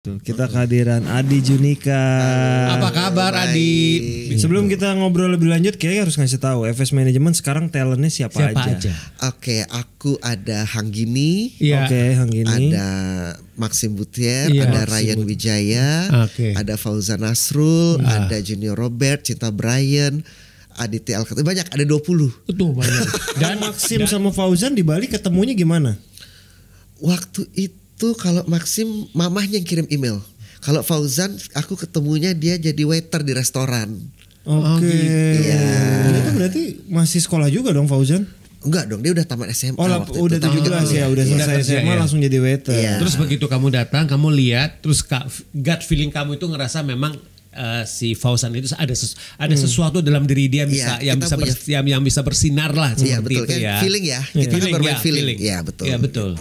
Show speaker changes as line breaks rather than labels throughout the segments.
Kita kehadiran Adi Junika.
Apa kabar Adi?
Sebelum kita ngobrol lebih lanjut, kayaknya harus ngasih tahu FS Management sekarang talentnya siapa aja.
Oke, aku ada Hanggini.
Ya.
Oke, Hanggini.
Ada Maxim Butier,
Ya,
ada Ryan Wijaya, ada Fauzan Nasrul, ada Junior Robert, Cinta Brian, Aditya Alkati. Banyak, ada 20.
Betul banyak.
Dan Maxim sama Fauzan di Bali ketemunya gimana?
Waktu itu kalau Maxim mamahnya yang kirim email. Kalau Fauzan aku ketemunya dia jadi waiter di restoran.
Oke.
Iya.
Itu berarti masih sekolah juga dong Fauzan?
Enggak dong, dia udah tamat SMA.
Oh, udah 17 ya, udah selesai SMA langsung jadi waiter.
Iya.
Terus begitu kamu datang, kamu lihat, terus gut feeling kamu itu ngerasa memang si Fauzan itu ada sesuatu dalam diri dia bisa yang bisa bersinar lah
Iya,
seperti
betul,
itu
kan?
ya.
Feeling ya. Kita kan bermain feeling. Iya, betul.
Iya, betul.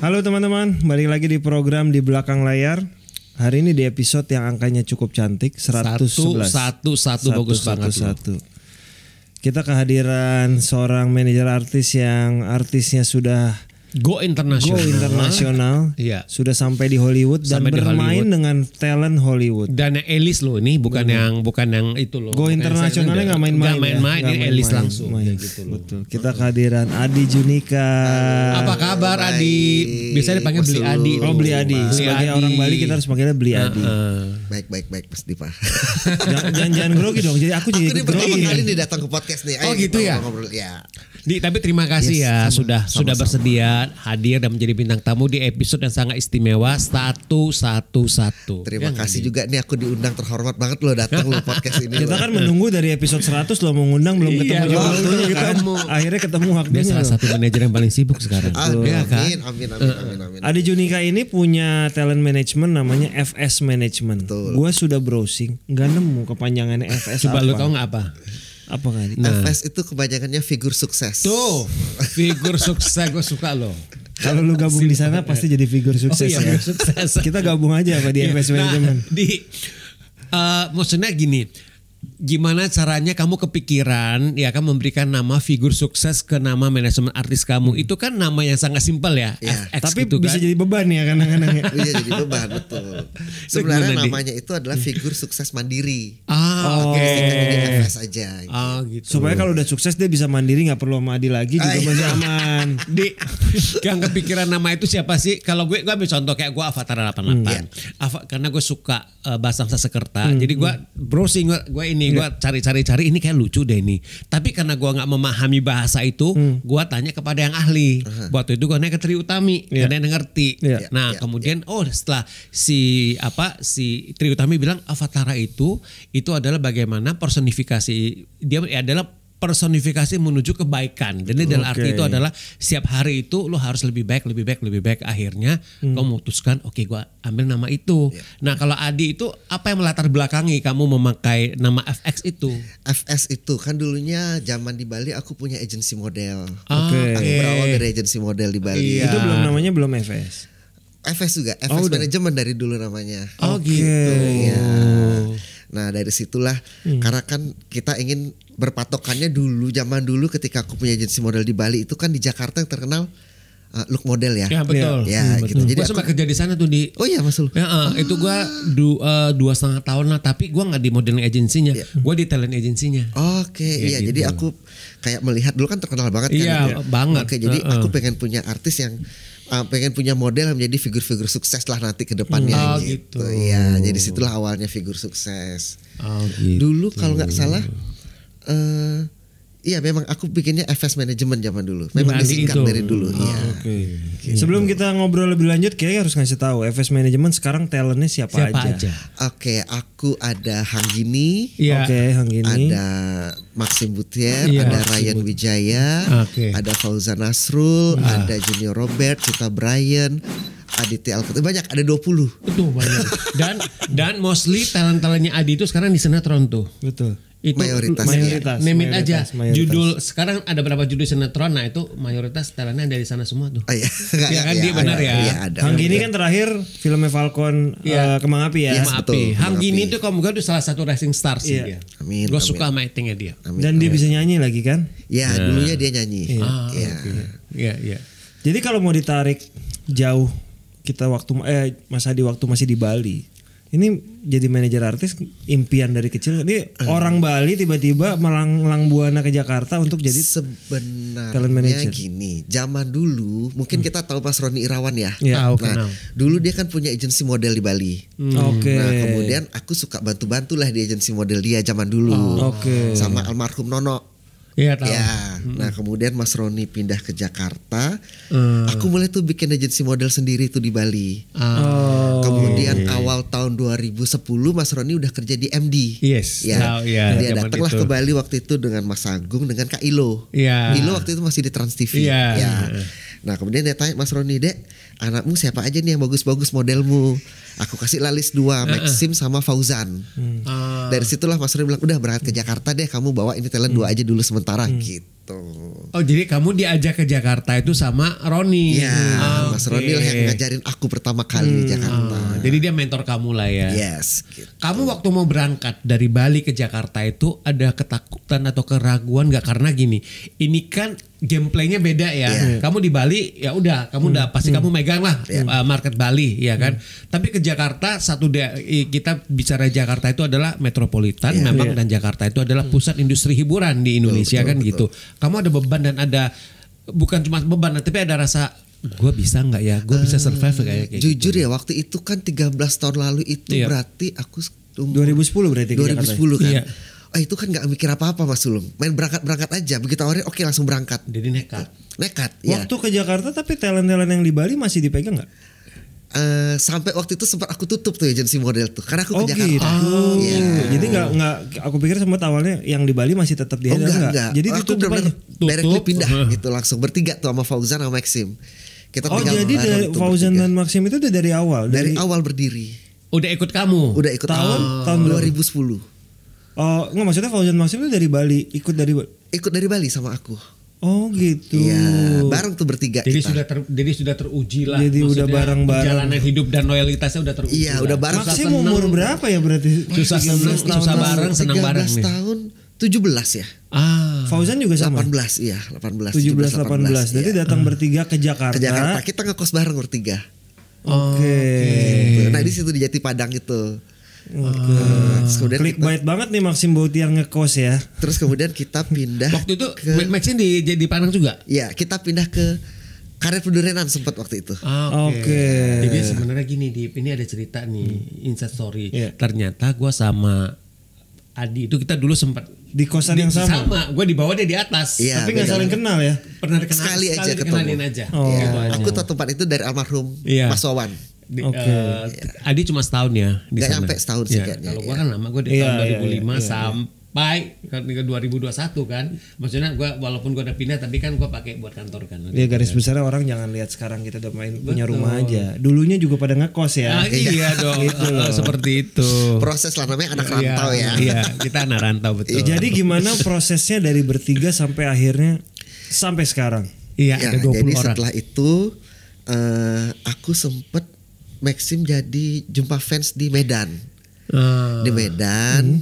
Halo teman-teman, balik lagi di program Di Belakang Layar. Hari ini di episode yang angkanya cukup cantik, 111.
Satu bagus banget.
Kita kehadiran seorang manajer artis yang artisnya sudah
Go internasional. Iya.
Sudah sampai di Hollywood dan bermain dengan talent Hollywood.
Dan yang Elis loh ini bukan yang itu loh.
Go internasionalnya nggak main-main.
Ini Elis langsung.
Gitu loh. Betul. Kita kehadiran Adi Junika.
Apa kabar Adi? Biasanya dipanggil Beli Adi.
Oh, Beli Adi. Sebagai orang Bali kita harus panggilnya Beli Adi.
Baik Mas Dipa.
Jangan grogi dong. Jadi aku jadi
pertama kali nih datang ke podcast nih.
Oh gitu ya.
Ya.
Tapi terima kasih ya sudah bersedia hadir dan menjadi bintang tamu di episode yang sangat istimewa 111.
Terima kasih juga nih, aku diundang, terhormat banget lo datang lo podcast ini.
Kita kan menunggu dari episode 100 lo mau ngundang belum ketemu juga waktunya kan. Akhirnya ketemu waktunya.
Dia salah satu manajer yang paling sibuk sekarang.
Amin.
Adi Junika ini punya talent management namanya FS Management. Gue sudah browsing nggak nemu kepanjangannya FS.
Coba lo tau nggak apa?
Apa kan?
FS itu kebanyakannya figur sukses.
Tuh, figur sukses gue suka loh.
Kalau lu gabung di sana pasti jadi figur sukses ya.
Sukses.
Kita gabung aja apa di FS Management.
Maksudnya gini, gimana caranya kamu kepikiran ya kan memberikan nama figur sukses ke nama manajemen artis kamu? Itu kan nama yang sangat simpel ya.
Tapi
gitu
bisa
kan?
jadi beban ya kadang-kadang ya.
Iya jadi beban, betul. Sebenarnya namanya itu adalah figur sukses mandiri.
Oke.
Jadi FS aja.
Gitu.
Supaya kalau udah sukses dia bisa mandiri, nggak perlu sama Adi lagi juga masih aman.
Yang kepikiran nama itu siapa sih? Kalau gue ambil contoh kayak gue Avatar 88. Karena gue suka bahasa Sanskerta. Jadi gue browsing gue cari ini kayak lucu deh ini. Tapi karena gue nggak memahami bahasa itu, gue tanya kepada yang ahli. Waktu itu gue nanya ke Tri Utami, karena yang ngerti. Kemudian setelah si Tri Utami bilang Avatar itu adalah bagaimana personifikasi dia adalah personifikasi menuju kebaikan. Jadi dalam arti itu adalah setiap hari itu lo harus lebih baik. Akhirnya kamu memutuskan gue ambil nama itu. Nah kalau Adi itu apa yang melatar belakangi kamu memakai nama FX itu?
FS itu kan dulunya zaman di Bali aku punya agensi model.
Oke.
Aku berawal dari agensi model di Bali.
Itu namanya belum FS.
FS juga, FS Management dari dulu namanya.
Gitu.
Ya. Nah dari situlah karena kan kita ingin berpatokannya zaman dulu ketika aku punya agensi model di Bali itu kan di Jakarta yang terkenal look model ya.
Ya betul.
Ya gitu. Jadi
gue sempat kerja di sana tuh di.
Oh iya Mas Ul.
Itu gue 2,5 tahun lah. Tapi gue nggak di modeling agensinya. Gue di talent agensinya.
Oke. Iya gitu. Jadi aku kayak melihat dulu kan terkenal banget kan.
Iya banget.
Oke jadi aku pengen punya artis yang pengen punya model yang menjadi figur-figur sukses lah nanti ke depannya gitu. Iya, jadi situlah awalnya figur sukses.
Gitu.
Dulu kalau nggak salah iya memang aku bikinnya FS Management zaman dulu. Memang disingkat dari dulu.
Gitu. Sebelum kita ngobrol lebih lanjut, kayaknya harus ngasih tahu FS Management sekarang talentnya siapa aja.
Oke, aku ada Hanggini.
Hanggini.
Ada Maxim Butier, ada Ryan Wijaya, ada Fauzan Nasrul, ada Junior Robert, Cinta Brian, Aditya Alkati. Banyak, ada 20.
Betul banyak. Dan mostly talent-talentnya Adi itu sekarang di sinetron tuh.
Betul.
Itu
Mayoritas,
name it aja.
mayoritas.
Judul sekarang ada berapa judul sinetron? Nah itu mayoritas talentnya dari sana semua tuh.
Iya,
Iya kan, dia benar ya.
Iya, ada.
Hang Gini kan terakhir filmnya Falcon Kembang Api ya.
Yes,
Kembang
betul,
Api. Hang
Kembang
Gini
Api.
tuh kalau gue tuh salah satu rising star sih
Iya.
dia.
Amin,
Gue
amin.
suka sama actingnya dia.
Amin.
Dan dia bisa nyanyi lagi kan.
Ya, dulunya dia nyanyi.
Ah,
Iya.
oke. Iya, iya.
Jadi kalau mau ditarik jauh kita masa di waktu masih di Bali. Ini jadi manajer artis impian dari kecil. Ini orang Bali tiba-tiba melanglang buana ke Jakarta untuk jadi talent
Sebenarnya
manager.
gini, zaman dulu mungkin kita tahu Mas Roni Irawan ya.
Iya.
Tahu,
Nah,
kenal.
dulu dia kan punya agensi model di Bali.
Oke.
Nah, kemudian aku suka bantu-bantu lah di agensi model dia zaman dulu.
Oke.
Sama almarhum Nono.
Iya tahu.
Ya, nah kemudian Mas Roni pindah ke Jakarta. Aku mulai tuh bikin agensi model sendiri tuh di Bali.
Oh.
Kemudian awal tahun 2010 Mas Roni udah kerja di MD.
Yes,
Ya,
tahu, ya,
dia
zaman
datanglah
itu.
ke Bali waktu itu dengan Mas Agung dengan Kak Ilo.
Iya.
Ilo waktu itu masih di Trans TV.
Iya.
Ya. Nah kemudian dia tanya Mas Roni, Dek, anakmu siapa aja nih yang bagus-bagus modelmu? Aku kasih lah list 2, Maxim sama Fauzan. Dari situlah Mas Roni bilang, udah berangkat ke Jakarta deh, kamu bawa ini talent 2 aja dulu sementara gitu.
Oh jadi kamu diajak ke Jakarta itu sama Roni.
Iya, Mas Roni lah yang
Oke.
ngajarin aku pertama kali di Jakarta.
Jadi dia mentor kamu lah ya.
Yes, gitu.
Kamu waktu mau berangkat dari Bali ke Jakarta itu ada ketakutan atau keraguan nggak? Karena gini, ini kan gameplaynya beda ya.
Iya.
Kamu di Bali ya udah, kamu udah pasti kamu megang lah market Bali ya kan. Tapi ke Jakarta kita bicara Jakarta itu adalah metropolitan memang dan Jakarta itu adalah pusat industri hiburan di Indonesia kan gitu. Kamu ada beban dan ada bukan cuma beban tapi ada rasa gue bisa nggak ya, gue bisa survive kayak
Jujur
gitu.
ya waktu itu kan 13 tahun lalu itu
Iya.
berarti aku
2010 berarti ke Jakarta.
2010 kan.
Iya.
Oh itu kan nggak mikir apa-apa Mas Sulung. Main berangkat aja. Begitu tawarin oke langsung berangkat.
Jadi nekat.
Nekat ya.
Waktu ke Jakarta tapi talent-talent yang di Bali masih dipegang nggak?
Sampai waktu itu sempat aku tutup tuh agensi model tuh karena aku
Oh
ke Jakarta.
gitu.
Iya.
Jadi nggak aku pikir sempat awalnya yang di Bali masih tetap di
Oh
enggak. Jadi
aku
ditutup aja.
benar-benar directly pindah gitu langsung bertiga tuh sama Fauzan sama Maxim. Kita
Oh
tinggal
jadi
bareng
dari
tuh
Fauzan
bertiga.
dan Maxim itu udah dari awal.
dari awal berdiri.
Udah ikut kamu.
Udah ikut
tahun berapa?
2010.
Oh nggak maksudnya Fauzan Maxim itu dari Bali, ikut dari
Ikut dari Bali sama aku.
Oh gitu.
Iya, bareng tuh bertiga
Jadi
kita.
sudah teruji lah.
Jadi udah
Maksudnya
bareng-bareng.
Perjalanan hidup dan loyalitasnya udah teruji.
Iya,
lah.
udah bareng.
Maxim umur berapa ya berarti?
Susah
13 tahun
susah
lalu.
bareng, senang
13
bareng nih.
tahun 17 ya.
Fauzan juga sama.
18 iya, 18.
17 18. Jadi
iya.
datang bertiga ke Jakarta.
Ke Jakarta kita ngekos bareng bertiga.
Oke.
Gitu. Nah, di situ di Jati Padang itu. Terus kemudian
Clickbait banget nih Maxim Bautiar ngekos ya.
terus kemudian kita pindah
Waktu itu Maxin di Padang juga.
ya, kita pindah ke Karet Pendurenan sempat waktu itu.
Oke.
Jadi sebenarnya gini, ini ada cerita nih, inside story.
Iya.
Ternyata gue sama Adi itu kita dulu sempat
Di kosan yang sama.
Gue di bawah dia di atas.
Iya,
Tapi nggak
beda.
saling kenal ya.
Pernah dikenal
Sekali aja
dikenalin
ketemu.
aja.
Oh.
Gitu aja.
Aku tahu tempat itu dari almarhum
Iya.
Mas Wawan.
Oke.
Adi cuma setahun ya di
Nggak
sana.
nyampe setahun sih
Iya,
kayaknya,
Kalau gue
iya.
kan lama, gue di
Iya,
tahun
iya,
2005
iya,
sampai ke 2021 kan. Maksudnya gue walaupun gue udah pindah tapi kan gue pakai buat kantor kan.
Ya garis besarnya orang jangan lihat sekarang kita udah punya rumah aja. Dulunya juga pada ngekos ya.
Ah, iya dong.
Gitu loh.
Seperti itu.
Proses lah namanya anak rantau ya.
Iya, kita anak rantau betul.
Jadi gimana prosesnya dari bertiga sampai akhirnya sampai sekarang?
Iya,
Ya,
ada 20
jadi
orang.
setelah itu aku sempet Maxim jadi jumpa fans di Medan. Di Medan,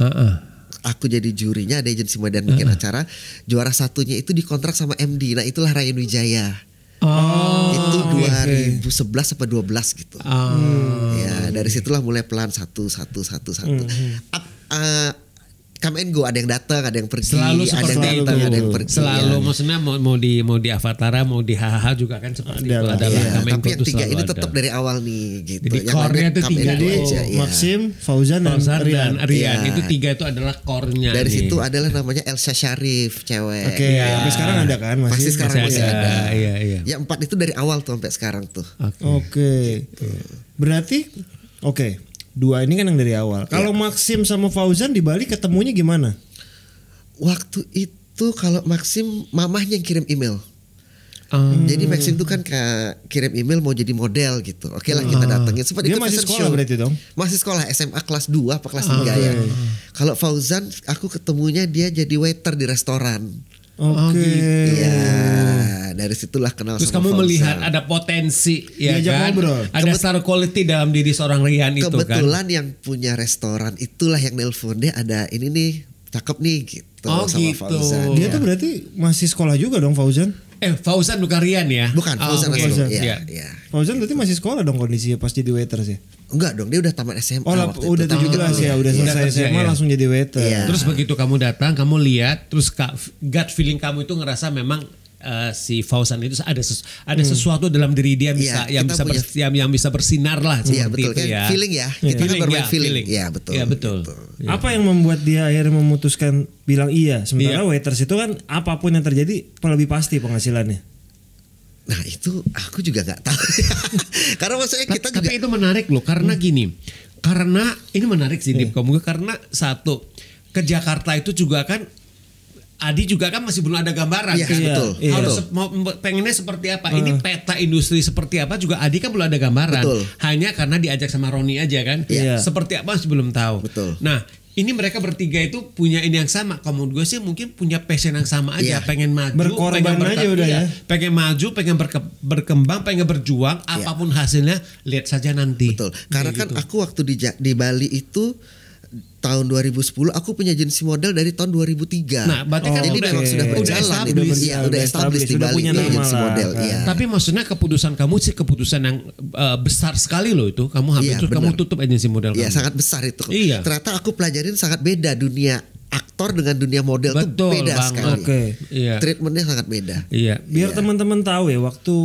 aku jadi jurinya, ada agensi Medan bikin acara. Juara satunya itu dikontrak sama MD. Nah itulah Ryan Wijaya. Itu 2011 apa 12 gitu. Ya dari situlah mulai pelan satu. Come and go, ada yang datang, ada yang pergi,
Selalu
ada
seperti
yang datang,
itu.
ada yang pergi.
Selalu
ya.
maksudnya mau di Avatara, mau di Hahaha juga kan seperti itu
Adalah.
adalah.
Iya,
Kamenko
tapi yang
tuh
tiga
selalu
ini
ada.
tetap dari awal nih gitu.
Jadi
Yang
core-nya
lainnya
tuh
come
tiga
and go
Jadi
aja, iya.
Maxim, Fauzan dan
Fauzan dan
Rian.
Rian
Iya.
itu tiga itu adalah core-nya.
Dari
nih.
situ adalah namanya Elsa Syarif, cewek.
Oke, sampai sekarang ada kan masih?
Pasti sekarang masih ada.
Iya.
Ya 4 itu dari awal tuh sampai sekarang tuh.
Oke. Berarti oke. 2 ini kan yang dari awal. Kalau Maxim sama Fauzan di Bali ketemunya gimana?
Waktu itu kalau Maxim mamahnya yang kirim email. Jadi Maxim tuh kan kirim email mau jadi model gitu. Oke lah kita datengin. Sempat
Dia
ikut
masih
fashion
sekolah
show.
berarti dong?
Masih sekolah SMA kelas 2 apa kelas 3 ya. Kalau Fauzan aku ketemunya dia jadi waiter di restoran.
Oke.
Iya, dari situlah kenal
Terus
sama
kamu
Fauzan.
melihat ada potensi ya
Diajak
kan?
ngobrol.
Ada star quality dalam diri seorang Rian itu kan.
Kebetulan yang punya restoran itulah yang nelpon dia ada ini nih cakep nih gitu
Oh,
sama
gitu.
Fauzan.
Dia tuh berarti masih sekolah juga dong Fauzan?
Fauzan bukan Rian ya?
Bukan Fauzan
oke.
langsung.
Iya.
Iya.
Fauzan berarti masih sekolah dong kondisinya pas jadi waiter sih?
Enggak dong, dia udah tamat SMA
Oh
waktu
udah
itu.
17 ya, udah selesai
kerja,
SMA
ya.
langsung jadi waiter.
Iya.
Terus begitu kamu datang, kamu lihat, terus gut feeling kamu itu ngerasa memang si Fauzan itu ada sesuatu dalam diri dia bisa
Iya, kita punya-
yang bisa bersinar lah
Iya
seperti
betul
itu
kan
ya.
feeling ya. Kita kan bermain feeling. Iya betul.
Iya betul.
Gitu.
Apa yang membuat dia akhirnya memutuskan bilang iya? Sementara waiters itu kan apapun yang terjadi lebih pasti penghasilannya.
Nah itu aku juga nggak tahu. Karena maksudnya kita juga
Tapi itu menarik loh karena gini. Karena ini menarik sih Dip kamu karena satu ke Jakarta itu juga kan Adi juga kan masih belum ada gambaran
Iya,
kan.
betul.
Iya.
Harus pengennya seperti apa? Ini peta industri seperti apa juga Adi kan belum ada gambaran.
Betul.
Hanya karena diajak sama Roni aja kan.
Iya.
Seperti apa masih belum tahu.
Betul.
Nah, ini mereka bertiga itu punya ini yang sama. Kamu gue sih mungkin punya passion yang sama aja,
Iya.
pengen maju,
Berkorban aja udah ya.
pengen maju, pengen berkembang, pengen berjuang, apapun hasilnya lihat saja nanti.
betul. Karena kan
gitu.
aku waktu di Bali itu tahun 2010 aku punya agensi model dari tahun 2003.
Nah, berarti kan
jadi
udah-
memang sudah
udah
berjalan
established.
itu. Iya, udah established di
Sudah
Bali
punya
itu
nama
agensi
lah,
model.
kan.
Iya.
Tapi maksudnya keputusan kamu sih keputusan yang besar sekali loh itu. Kamu hampir
Iya,
kamu
benar.
tutup agensi model
Iya
kamu.
sangat besar itu.
Iya.
Ternyata aku pelajarin sangat beda dunia aktor dengan dunia model
Betul
tuh beda
banget.
sekali.
Oke.
Iya.
Treatmentnya sangat beda.
Iya.
Biar teman-teman tahu ya waktu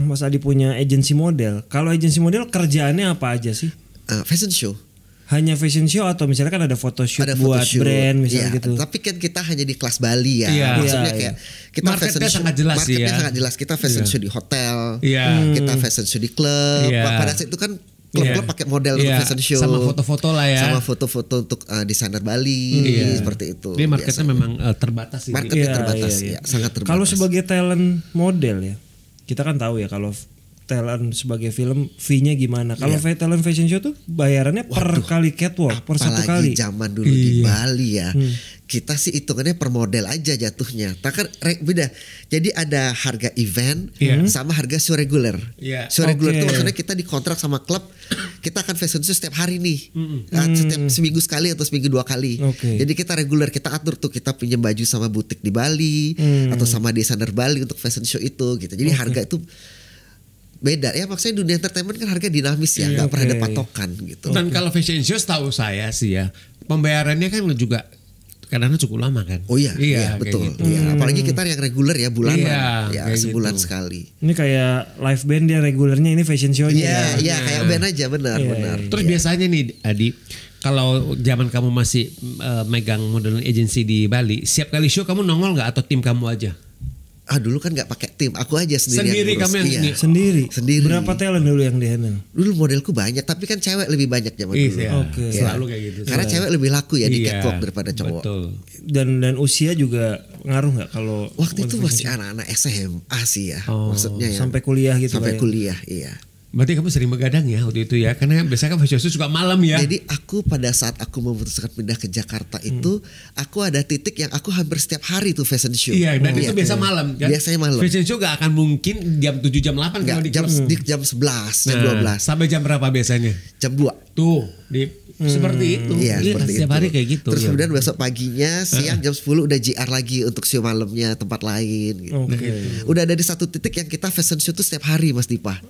Mas Adi punya agensi model. Kalau agensi model kerjaannya apa aja sih?
Fashion show.
Hanya fashion show atau misalnya kan ada photoshoot
Ada
buat
photoshoot.
brand misalnya
Iya,
gitu.
Tapi kan kita hanya di kelas Bali ya.
Iya.
Maksudnya
Iya,
kayak
iya.
kita
Marketnya
fashion show.
sangat jelas sih
Marketnya
ya.
sangat jelas. Kita fashion
Iya.
show di hotel.
Iya.
Kita fashion show di klub.
Iya.
Pada saat itu kan klub-klub
Iya.
pakai model untuk
Iya.
fashion show.
Sama foto-foto lah ya.
Sama foto-foto untuk desainer Bali.
Iya.
Seperti itu.
Dia marketnya
biasanya.
memang terbatas sih.
Marketnya
Iya,
terbatas.
iya, iya.
Ya, sangat terbatas.
Kalau sebagai talent model ya, kita kan tahu ya kalau talent sebagai film fee-nya gimana. Kalau talent fashion show tuh bayarannya per kali catwalk, per satu kali.
Apalagi zaman dulu di Bali ya. Kita sih hitungannya per model aja jatuhnya. Tak kan beda. Jadi ada harga event sama harga show reguler.
Iya.
Show reguler
Oke.
itu maksudnya kita dikontrak sama klub. Kita akan fashion show setiap hari nih. Setiap seminggu sekali atau seminggu 2 kali.
Oke.
Jadi kita reguler, kita atur tuh, kita pinjam baju sama butik di Bali atau sama desainer Bali untuk fashion show itu gitu. Jadi harga itu beda ya, maksudnya dunia entertainment kan harga dinamis ya, nggak pernah ada patokan gitu.
Dan kalau fashion show setahu saya sih ya, pembayarannya kan juga kadang-kadang cukup lama kan.
Oh iya,
kayak
betul.
gitu.
Iya, apalagi kita yang reguler ya bulanan,
Iya,
ya
kayak
sebulan
gitu.
sekali.
Ini kayak live band dia regulernya, ini fashion show-nya.
Iya,
ya.
iya kayak band aja, benar,
Iya,
benar.
Terus
Iya.
biasanya nih Adi, kalau zaman kamu masih megang modeling agency di Bali, setiap kali show kamu nongol nggak atau tim kamu aja?
Dulu kan nggak pakai tim, aku aja sendiri.
Sendiri
yang ngurus.
kamu yang
Iya.
ini.
Sendiri.
Sendiri.
Berapa talent dulu yang di handle?
Dulu modelku banyak, tapi kan cewek lebih banyak zaman dulu.
Iya,
Oke.
selalu kayak gitu.
Karena cewek lebih laku ya di
Iya,
catwalk daripada cowok.
Betul.
Dan usia juga ngaruh nggak kalau
Waktu itu masih anak-anak SMA sih ya, maksudnya ya.
sampai kuliah gitu
Sampai
Pak ya?
kuliah, iya.
Berarti kamu sering begadang ya waktu itu ya? Karena biasanya kan fashion show suka malam ya.
Jadi aku pada saat aku memutuskan pindah ke Jakarta itu, aku ada titik yang aku hampir setiap hari tuh fashion show.
Iya, dan itu biasa malam kan?
Biasanya malam.
Fashion show gak akan mungkin jam 7 jam 8
Enggak,
kalau di
jam,
klub.
di jam 11, jam
Nah,
12,
sampai jam berapa biasanya?
jam 2.
Tuh, seperti itu.
Iya, seperti
setiap
itu.
hari kayak gitu.
Terus
Iya.
kemudian besok paginya siang jam 10 udah JR lagi untuk show malamnya tempat lain gitu.
Oke.
Udah ada di satu titik yang kita fashion show tuh setiap hari Mas Dipa.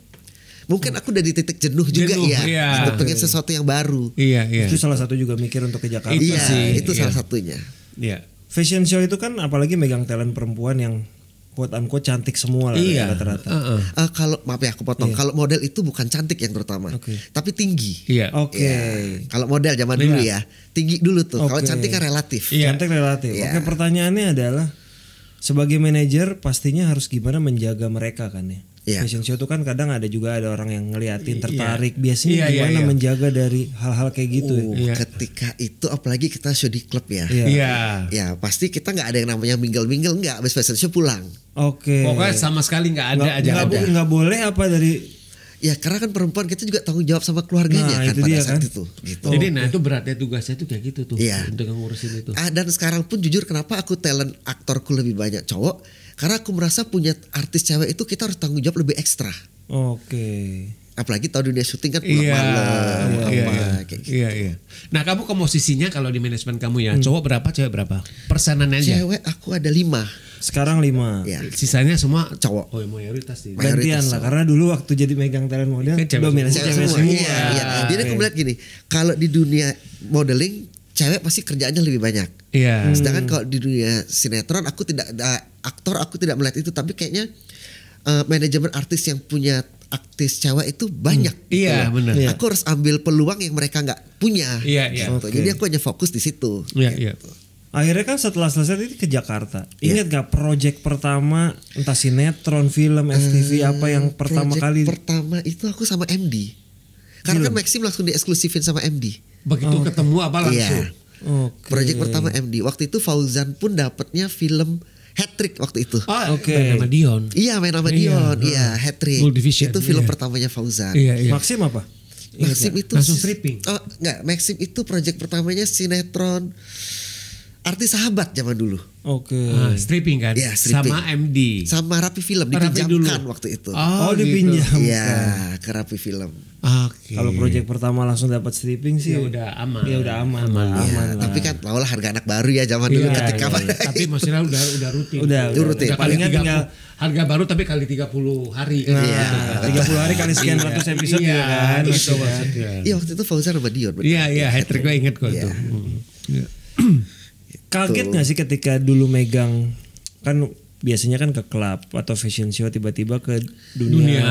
Mungkin aku udah di titik jenuh juga
Jenuh,
ya.
iya.
Gitu, pengen sesuatu yang baru.
Iya, iya.
Itu salah satu juga mikir untuk ke Jakarta.
Itu
Iya,
sih,
itu
iya.
salah satunya.
Iya.
Fashion show itu kan apalagi megang talent perempuan yang quote unquote cantik semua lah
Iya.
rata-rata.
Kalau maaf ya aku potong. Kalau model itu bukan cantik yang terutama,
Oke.
tapi tinggi.
Iya.
Oke.
Ya, kalau model zaman dulu ya, tinggi dulu tuh. Kalau
Oke.
cantik kan relatif.
Iya.
Cantik relatif.
Iya.
Oke, pertanyaannya adalah sebagai manajer pastinya harus gimana menjaga mereka kan ya. fashion show tuh kan kadang ada juga ada orang yang ngeliatin tertarik.
Iya.
Biasanya
Iya,
gimana
iya.
menjaga dari hal-hal kayak gitu?
Iya.
Ketika itu apalagi kita show di klub ya.
Iya.
Iya.
Ya pasti kita nggak ada yang namanya mingle-mingle, nggak. Habis fashion show pulang.
Oke.
Pokoknya sama sekali nggak ada aja.
Nggak boleh apa dari
Ya karena kan perempuan kita juga tanggung jawab sama keluarganya
Nah,
kan
itu
pada
dia
saat
kan.
itu. Gitu.
Jadi nah itu beratnya tugasnya tuh kayak gitu tuh.
Iya.
Untuk ngurusin itu.
Dan sekarang pun jujur kenapa aku talent aktorku lebih banyak cowok, karena aku merasa punya artis cewek itu kita harus tanggung jawab lebih ekstra.
Oke.
Apalagi tahu dunia syuting kan pulang malam kayak gitu.
Iya. Nah kamu komposisinya kalau di manajemen kamu ya cowok berapa cewek berapa? Persenannya aja.
Cewek aku ada 5.
Sekarang 5.
Ya.
Sisanya semua
Cowok.
Oh mayoritas sih.
Gantian lah karena dulu waktu jadi megang talent model
Kan cewek
dominasi
Cewek
cewek
semua.
semua.
Iya. Jadi aku melihat gini, kalau di dunia modeling cewek pasti kerjaannya lebih banyak.
Iya.
Sedangkan kalau di dunia sinetron aku tidak aktor aku tidak melihat itu, tapi kayaknya manajemen artis yang punya artis cewek itu banyak.
Iya, benar.
Iya.
Aku harus ambil peluang yang mereka nggak punya.
Iya, iya.
Gitu. Jadi aku hanya fokus di situ.
Iya, iya.
Akhirnya kan setelah selesai itu ke Jakarta. Ingat gak project pertama entah sinetron, film, FTV apa yang pertama
Project
kali?
pertama itu aku sama MD. Karena kan Maxim langsung dieksklusifin sama MD.
Begitu ketemu apa langsung.
Iya.
Oke.
Project pertama MD. Waktu itu Fauzan pun dapatnya film Hat-Trick waktu itu.
Oh,
Oke.
nama Dion.
Iya main sama Dion. Iya Hat-Trick.
Multivision,
Itu film
iya.
pertamanya Fauzan.
Iya, iya.
Maxim apa?
Maxim itu
Langsung stripping.
Oh enggak, Maxim itu project pertamanya sinetron Artis Sahabat zaman dulu.
Oke.
Stripping kan?
Iya, stripping.
Sama MD.
Sama Rapi Film
Rapi
dipinjamkan
dulu.
waktu itu.
Oh,
gitu.
dipinjam.
Iya, ke Rapi Film.
Oke.
Kalau project pertama langsung dapat stripping sih
Ya udah aman.
Ya udah aman.
Aman.
lah,
Iya,
aman lah.
tapi kan tau lah harga anak baru ya zaman dulu
Iya,
ketika
iya. Tapi maksudnya udah rutin.
Udah
rutin.
Udah kali
Palingan
30,
tinggal
harga baru tapi kali 30 hari.
Nah,
Iya.
30 hari kali sekian ratus episode
iya,
ya kan.
Gitu
Maksudnya.
maksudnya.
Iya waktu itu Fauzan sama Dion. bener.
Iya, iya, hat-trick gue inget kok
Iya.
tuh. Iya.
Kaget gak sih ketika dulu megang kan biasanya kan ke klub atau fashion show tiba-tiba ke dunia,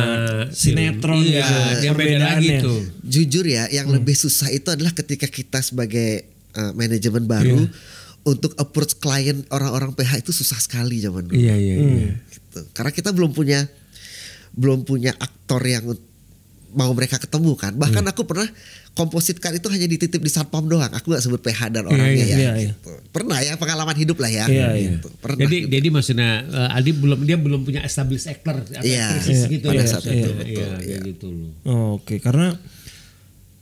sinetron
Iya,
gitu.
dia beda lagi
Perbedaannya.
tuh.
Jujur ya, yang lebih susah itu adalah ketika kita sebagai manajemen baru untuk approach klien orang-orang PH itu susah sekali zaman dulu.
Iya, iya, iya.
Gitu. Karena kita belum punya aktor yang mau mereka ketemu kan. Bahkan aku pernah kompositkan itu hanya dititip di satpam doang. Aku gak sebut PH dan orangnya
iya,
ya.
iya.
Gitu. Pernah ya pengalaman hidup lah ya.
Iya, iya.
Gitu. Pernah.
Jadi maksudnya Aldi belum punya established actor atau
Iya,
actress gitu
pada
ya.
saat itu, betul,
Iya,
iya.
kayak gitu loh.
Oke, karena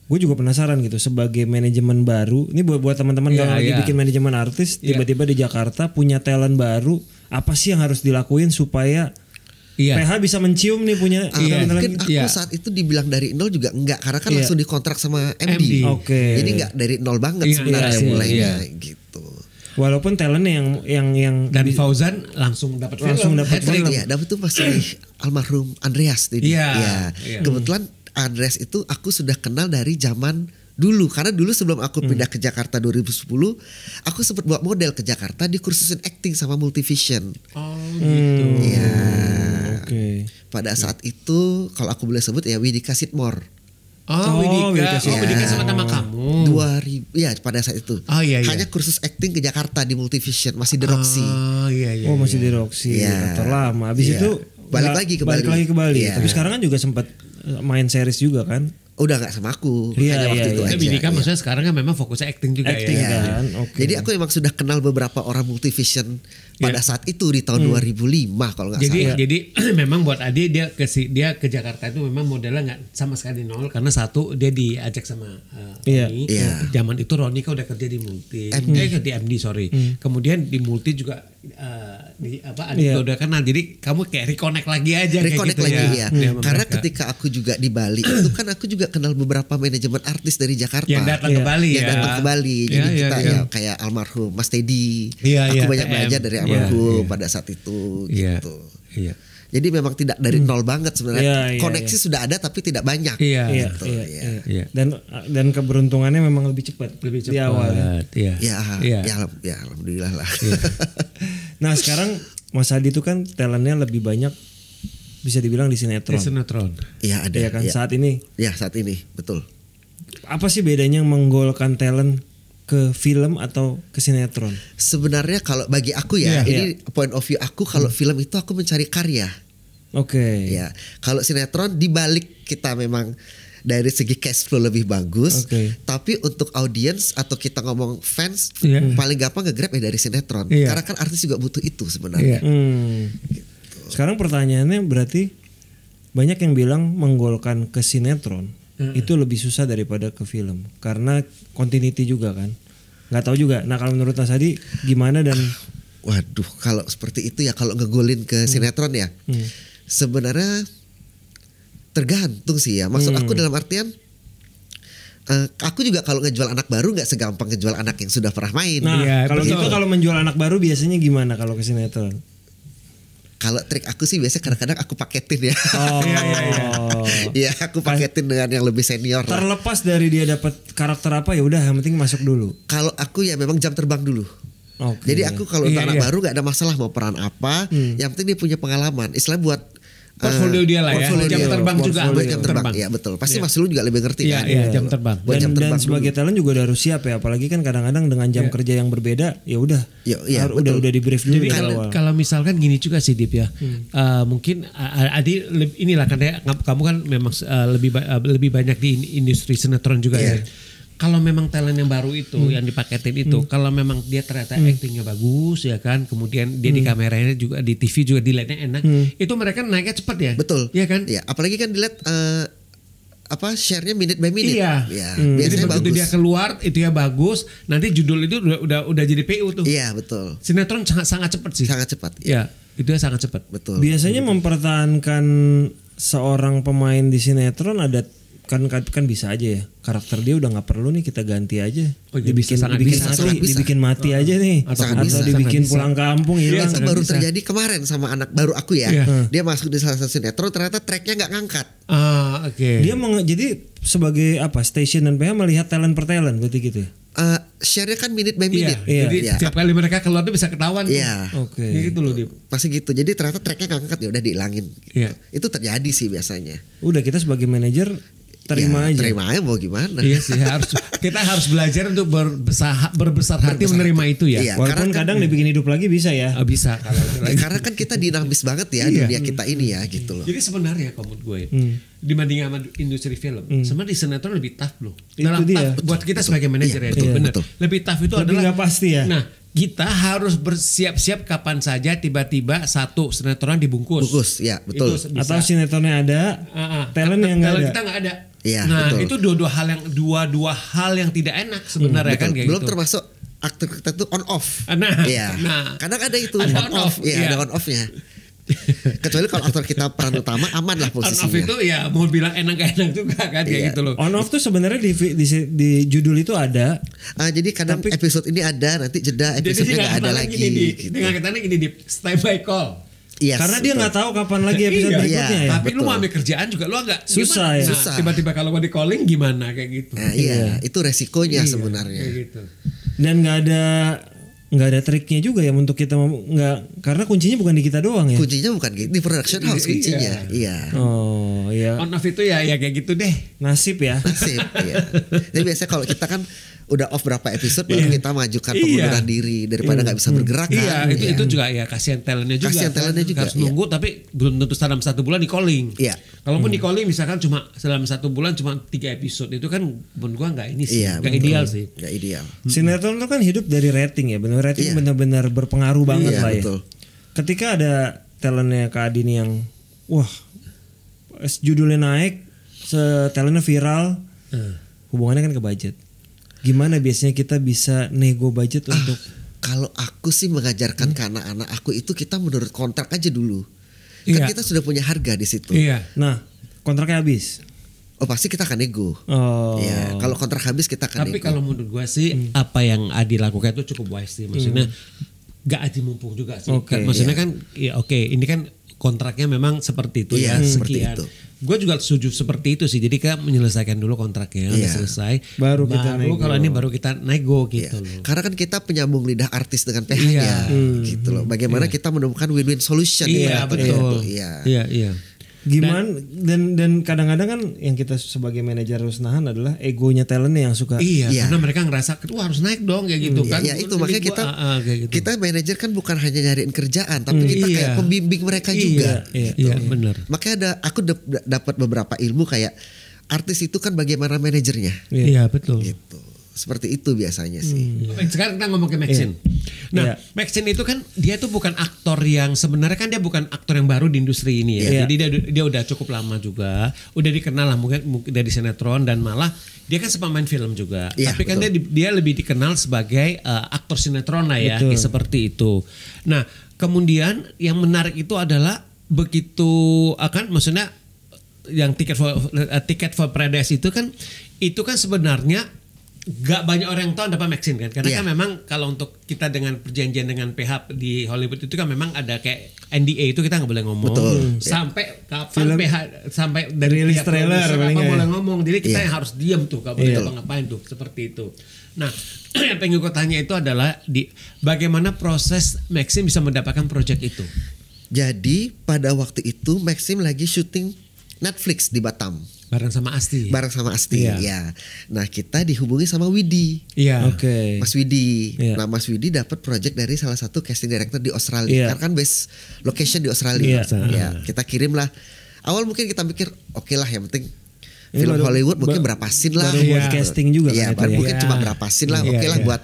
gue juga penasaran gitu sebagai manajemen baru. Ini buat teman-teman
Iya,
kalau lagi
iya.
bikin manajemen artis,
Iya.
tiba-tiba di Jakarta punya talent baru, apa sih yang harus dilakuin supaya
Iya.
PH bisa mencium nih punya
Iya.
Mungkin
talent?
aku
Iya.
saat itu dibilang dari nol juga enggak. Karena kan
Iya.
langsung dikontrak sama
MD.
MD.
Oke.
Jadi enggak dari nol banget
Iya,
sebenarnya
iya,
mulainya
iya.
gitu.
Walaupun talentnya yang
Dan Fauzan langsung dapat
Langsung
film,
dapat
hat-trick.
film.
Iya, dapat tuh masih almarhum Andreas tadi.
Iya,
Iya.
iya.
Kebetulan Andreas itu aku sudah kenal dari zaman dulu. Karena dulu sebelum aku pindah ke Jakarta 2010, aku sempat bawa model ke Jakarta di kursusin acting sama Multivision.
Oh, gitu.
Iya.
Oke.
Pada saat itu kalau aku boleh sebut ya Widika Sidmore.
Oh, Widika.
Widika.
Widika sama nama kamu.
2000 ya pada saat itu.
Oh, iya, iya.
Hanya kursus acting ke Jakarta di Multivision masih The Roxy.
Oh, iya, iya.
Oh masih di Roxy
Iya.
atau lama. Habis
Iya.
itu
Balik
nggak-
lagi ke
balik
Bali.
lagi ke Bali.
Iya.
Tapi sekarang kan juga sempat main series juga kan?
Udah nggak sama aku.
Iya,
hanya waktu
iya,
itu
iya.
aja.
Widika
iya.
maksudnya sekarang kan memang fokusnya acting juga
Acting
ya.
kan. Oke.
Jadi aku emang sudah kenal beberapa orang Multivision pada
Iya.
saat itu di tahun 2005 kalau nggak salah.
Jadi memang buat Adi dia ke Jakarta itu memang modelnya nggak sama sekali nol karena satu dia diajak sama
Iya.
Roni.
Iya.
Zaman itu Roni kan udah kerja di Multi. Di MD sorry. Kemudian di Multi juga Adi
Iya.
udah kenal. Jadi kamu kayak reconnect lagi aja
Reconnect
kayak gitu
lagi
ya.
ya.
Sama
Karena
mereka.
ketika aku juga di Bali itu kan aku juga kenal beberapa manajemen artis dari Jakarta.
yang datang
Iya.
ke Bali
yang
ya.
datang ke Bali. Jadi
Iya,
kita
iya.
ya kayak almarhum Mas Teddy.
Iya,
aku
iya,
banyak
TM.
belajar dari
Iya,
almarhum
iya.
pada saat itu
Iya.
gitu.
Iya.
Jadi memang tidak dari nol banget sebenarnya.
Iya, iya,
Koneksi
iya.
sudah ada tapi tidak banyak.
Iya.
Iya,
Gitu,
iya,
iya.
iya.
Iya.
Dan keberuntungannya memang lebih cepat
Lebih
di
cepat.
awal.
Iya.
Ya,
Iya.
ya alhamdulillah lah.
Nah sekarang Mas Adi itu kan talentnya lebih banyak bisa dibilang di sinetron.
Di sinetron.
Iya ada.
Iya kan
ya.
saat ini.
Ya saat ini betul.
Apa sih bedanya menggolkan talent ke film atau ke sinetron?
Sebenarnya kalau bagi aku ya,
Iya,
ini point of view aku kalau film itu aku mencari karya.
Oke.
Ya, kalau sinetron dibalik kita memang dari segi cash flow lebih bagus,
Oke.
tapi untuk audiens atau kita ngomong fans
Iya.
paling gampang nge-grab ya dari sinetron.
Iya.
Karena kan artis juga butuh itu sebenarnya.
Sekarang pertanyaannya berarti banyak yang bilang menggolkan ke sinetron itu lebih susah daripada ke film karena continuity juga kan. Nggak tahu juga. Nah kalau menurut Mas Adi gimana dan
Waduh, kalau seperti itu ya kalau ngegolin ke sinetron ya. Sebenarnya tergantung sih ya. Maksud aku dalam artian aku juga kalau ngejual anak baru nggak segampang ngejual anak yang sudah pernah main.
nah
Iya,
kalau
betul.
gitu kalau menjual anak baru biasanya gimana kalau ke sinetron?
Kalau trik aku sih biasanya kadang-kadang aku paketin ya.
Oh,
Iya, aku paketin dengan yang lebih senior lah.
terlepas dari dia dapat karakter apa ya udah yang penting masuk dulu.
Kalau aku ya memang jam terbang dulu.
Oke.
Jadi aku kalau untuk
Iya,
anak
iya.
baru nggak ada masalah mau peran apa. Yang penting dia punya pengalaman. Istilah buat
Portfolio dia lah ya.
portfolio
Jam
dia.
terbang juga.
Buat jam terbang. Iya betul. Pasti Mas Lu juga lebih ngerti
Iya,
kan.
iya, jam terbang.
Buat jam
dan
terbang
sebagai
dulu.
talent juga udah harus siap ya, apalagi kan kadang-kadang dengan jam kerja yang berbeda, ya udah,
Iya, betul.
udah di brief dulu
Jadi
dari
kalau,
awal.
kalau misalkan gini juga sih Dip ya, mungkin Adi inilah karena kamu kan memang lebih banyak di industri sinetron juga ya. Kalau memang talent yang baru itu yang dipaketin itu, kalau memang dia ternyata actingnya bagus ya kan, kemudian dia di kameranya juga di TV juga dilihatnya enak, itu mereka naiknya cepat ya.
Betul.
Iya kan?
Iya, apalagi kan dilihat share-nya minute by minute.
Iya.
Iya,
Jadi
biasanya
begitu
bagus.
dia keluar itu ya bagus, nanti judul itu udah jadi PU tuh.
Iya, betul.
Sinetron sangat cepat sih.
Sangat cepat.
Ya, itu ya sangat cepat.
Betul.
Biasanya mempertahankan seorang pemain di sinetron ada kan bisa aja ya, karakter dia udah nggak perlu nih kita ganti aja,
Oh, iya,
dibikin
sangat
dibikin
bisa,
mati,
sangat bisa.
dibikin mati aja nih,
Sangat
atau
bisa,
dibikin
sangat
pulang kampung hilang.
Itu
sangat
baru
bisa.
terjadi kemarin sama anak baru aku ya.
Iya.
Dia masuk di salah satu sinetron ternyata tracknya nggak ngangkat.
Ah, oke.
Dia jadi sebagai apa station dan PH melihat talent per talent berarti gitu ya.
Share-nya kan minute by
Iya,
minute.
jadi
Iya.
setiap kali mereka keluar tuh bisa ketahuan tuh.
Iya.
Oke.
Ya gitu loh Dip.
Pasti gitu. Jadi ternyata tracknya nggak ngangkat ya udah dihilangin.
Iya.
Itu terjadi sih biasanya.
Udah kita sebagai manajer terima
Ya,
aja.
Terima aja mau gimana.
Iya sih kita harus belajar untuk berbesar hati menerima itu ya.
Iya.
Walaupun
karena kan-
kadang dibikin hidup lagi bisa ya.
Bisa kalau
Ya, karena kan kita dinamis banget ya
Iya.
dunia kita ini ya gitu loh.
Jadi sebenarnya kalau menurut gue dibanding sama industri film, sebenarnya di sinetron lebih tough loh.
Itu
Dalam
dia.
tough buat kita sebagai manajer
Iya,
ya itu
betul,
benar.
betul.
Lebih tough itu
Lebih
adalah
nggak pasti ya.
Nah, kita harus bersiap-siap kapan saja tiba-tiba satu sinetron dibungkus.
Bungkus, ya, betul.
Itu bisa.
Atau sinetronnya ada, talent yang nggak
Talent
ada.
kita nggak ada.
Iya,
Nah,
betul.
itu dua hal yang tidak enak sebenarnya kan
Betul.
kayak
Belum
gitu.
termasuk aktor kita tuh on off.
Nah,
Iya.
nah.
Kadang ada itu
Ada
on off. Iya,
iya.
ada on off-nya. Kecuali kalau aktor kita peran utama aman lah
On off
posisinya.
itu ya mau bilang enak gak enak juga kan kayak
Iya.
gitu loh.
On off tuh sebenarnya di judul itu ada.
Jadi kadang episode ini ada, nanti jeda
Jadi
episode
dia
nggak ada
katakan
lagi.
gini di,
gitu.
dengan katanya gini di stand by call.
Yes,
Karena dia
betul.
nggak tahu kapan lagi episode
Iya,
berikutnya ya.
Tapi lu
betul.
mau ambil kerjaan juga lu agak
Susah
gimana?
ya.
Nah,
Susah.
tiba-tiba kalau mau di calling gimana kayak gitu.
Nah, iya, itu resikonya
Iya,
sebenarnya.
Kayak gitu.
Dan nggak ada triknya juga ya untuk kita nggak, karena kuncinya bukan di kita doang ya.
Kuncinya bukan gitu, di production house
Iya.
kuncinya. Iya.
Oh ya,
On off itu ya kayak gitu deh.
nasib ya.
Nasib, iya. Jadi biasanya kalau kita kan udah off berapa episode baru kita majukan
Iya.
pengunduran diri daripada nggak bisa bergerak kan.
Iya, itu juga ya kasihan talentnya juga.
Kasihan talentnya juga,
Harus nunggu tapi belum tentu dalam 1 bulan di calling.
Iya.
Kalaupun di calling misalkan cuma dalam 1 bulan cuma 3 episode itu kan menurut gua nggak ini sih,
Iya,
nggak
betul.
ideal sih.
Nggak ideal.
Sinetron itu kan hidup dari rating ya, benar rating
Iya.
benar-benar berpengaruh banget
Iya,
lah ya.
betul.
Ketika ada talentnya Kak Adi nih yang, wah, judulnya naik, talentnya viral, hubungannya kan ke budget. Gimana biasanya kita bisa nego budget untuk
Kalau aku sih mengajarkan ke anak-anak aku itu kita menurut kontrak aja dulu. Kan
Iya.
kita sudah punya harga di situ.
Iya.
nah kontraknya habis.
Oh pasti kita akan nego.
Oh,
Iya, kalau kontrak habis kita akan
Tapi
nego.
kalau menurut gua sih apa yang Adi lakukan itu cukup wise sih. Maksudnya gak aji mumpung juga sih.
Oke,
Maksudnya kan ya oke, ini kan kontraknya memang seperti itu
Iya,
ya
seperti
sekian.
itu.
Gue juga setuju seperti itu sih. Jadi kita menyelesaikan dulu kontraknya, udah
Iya.
selesai.
Baru kita nego.
kalau ini baru kita nego
Iya.
gitu loh.
Karena kan kita penyambung lidah artis dengan PH-nya
Iya.
gitu loh. Bagaimana kita menemukan win-win solution di
Iya
antara
betul.
itu. Iya.
Iya iya.
Gimana dan kadang-kadang kan yang kita sebagai manajer harus nahan adalah egonya talentnya yang suka.
Iya, karena mereka ngerasa wah harus naik dong kayak gitu kan.
Ya itu makanya
kayak gitu.
kita manajer kan bukan hanya nyariin kerjaan, tapi kita kayak pembimbing mereka juga.
Iya, benar.
Makanya aku dapat beberapa ilmu kayak artis itu kan bagaimana manajernya.
Iya, betul.
Gitu. Seperti itu biasanya sih.
Sekarang kita ngomong ke Maxine. Nah, Maxine itu kan dia tuh bukan aktor yang sebenarnya kan dia bukan aktor yang baru di industri ini ya. Jadi dia udah cukup lama juga, udah dikenal lah mungkin dari sinetron dan malah dia kan sempat main film juga. Tapi kan dia lebih dikenal sebagai aktor sinetron lah ya, seperti itu. Nah, kemudian yang menarik itu adalah begitu maksudnya yang tiket for Paradise itu kan sebenarnya gak banyak orang yang tahu ada apa Maxine kan, karena kan memang kalau untuk kita dengan perjanjian dengan PH di Hollywood itu kan memang ada kayak NDA itu kita nggak boleh ngomong. Sampai kapan PH sampai dari
rilis trailer
apa boleh ngomong, jadi kita yang harus diam tuh gak boleh ngapain tuh seperti itu. Nah yang pengen gue tanya itu adalah bagaimana proses Maxine bisa mendapatkan project itu.
Jadi pada waktu itu Maxim lagi syuting Netflix di Batam.
Bareng sama Asti.
Ya. Nah kita dihubungi sama Widi.
Iya.
Oke.
Mas Widi. Nah Mas Widi dapat project dari salah satu casting director di Australia. Karena kan base location di Australia. Ya, kita kirim lah. Awal mungkin kita mikir oke lah yang penting film Hollywood mungkin berapa scene lah.
Baru buat casting juga
kan. Iya, mungkin cuma berapa scene lah. Oke lah buat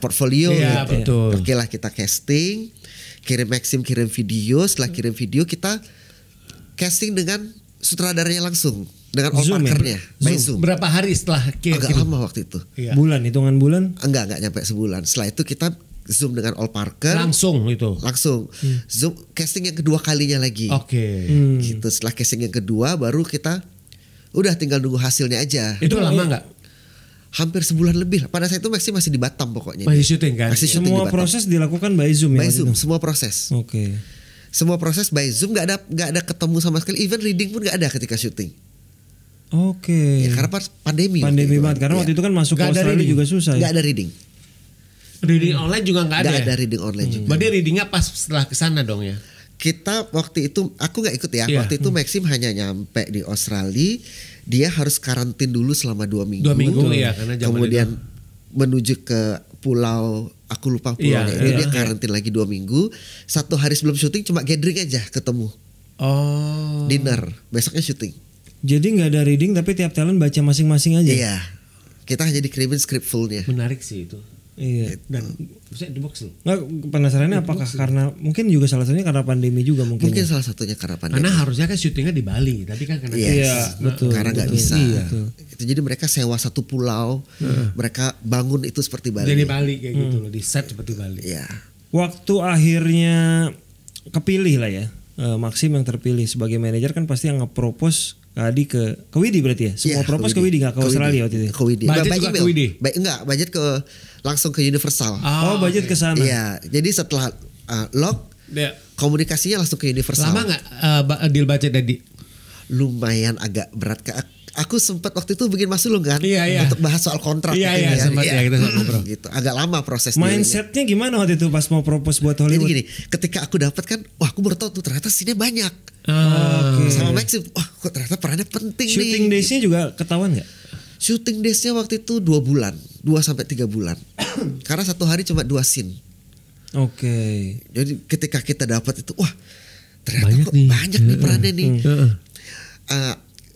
portfolio gitu. Oke lah kita casting. Kirim Maxim, kirim video. Setelah kirim video kita casting dengan sutradaranya langsung. Dengan All Parker-nya by Zoom.
Berapa hari setelah
agak lama waktu itu.
Bulan, hitungan bulan?
Enggak nyampe sebulan. Setelah itu kita Zoom dengan All Parker.
Langsung.
Zoom casting yang kedua kalinya lagi. Gitu. Setelah casting yang kedua baru kita udah tinggal nunggu hasilnya aja.
Itu lama enggak?
Hampir sebulan lebih. Pada saat itu masih di Batam pokoknya.
Masih syuting kan?
Semua proses dilakukan by Zoom
ya? By Zoom, semua proses. Semua proses by Zoom, gak ada ketemu sama sekali. Even reading pun gak ada ketika syuting. Ya, karena pandemi
banget. Karena waktu itu kan masuk ke Australia juga susah.
Gak ada reading.
Reading online juga gak ada.
Gak ada reading online juga.
Berarti readingnya pas setelah kesana dong ya.
Kita waktu itu aku gak ikut ya. Waktu itu Maxim hanya nyampe di Australia. Dia harus karantin dulu selama 2 minggu.
2 minggu ya. Karena
kemudian menuju ke pulau, aku lupa pulaunya. Dia karantin lagi 2 minggu. 1 hari sebelum syuting cuma gathering aja ketemu. Dinner. Besoknya syuting.
Jadi nggak ada reading tapi tiap talent baca masing-masing aja.
Iya. Kita hanya dikirimin script fullnya.
Menarik sih itu.
Iya.
Dan bisa di box loh.
Nggak, penasarannya apakah karena mungkin juga salah satunya karena pandemi juga mungkin.
Mungkin salah satunya karena pandemi.
Karena harusnya kan syutingnya di Bali, tapi kan karena
betul.
Karena nggak bisa. Itu jadi mereka sewa satu pulau, mereka bangun itu seperti Bali.
Jadi Bali kayak gitu loh, di set seperti Bali.
Iya.
Waktu akhirnya kepilih lah ya, Maxim yang terpilih sebagai manajer kan pasti yang nge-propose Adi ke Widi berarti ya? Semua propose ke Widi gak ke Australia waktu itu?
Ke Widi.
Budget juga ke Widi?
Enggak, budget langsung ke Universal.
Budget ke sana.
Iya, jadi setelah lock, komunikasinya langsung ke Universal.
Lama gak deal budget tadi?
Lumayan agak berat. Aku sempat waktu itu bikin Mas Sulung kan untuk bahas soal kontrak.
Iya, sempat ya kita ngobrol.
Gitu. Agak lama proses.
Mindsetnya gimana waktu itu pas mau propose buat Hollywood?
Jadi gini, ketika aku dapat kan, wah aku baru tahu tuh ternyata sini banyak. Sama Maxim, wah kok ternyata perannya penting.
Shooting days-nya juga ketahuan nggak?
Shooting days-nya waktu itu 2 bulan, 2 sampai 3 bulan. Karena 1 hari cuma 2 scene. Jadi ketika kita dapat itu, wah ternyata banyak nih perannya nih.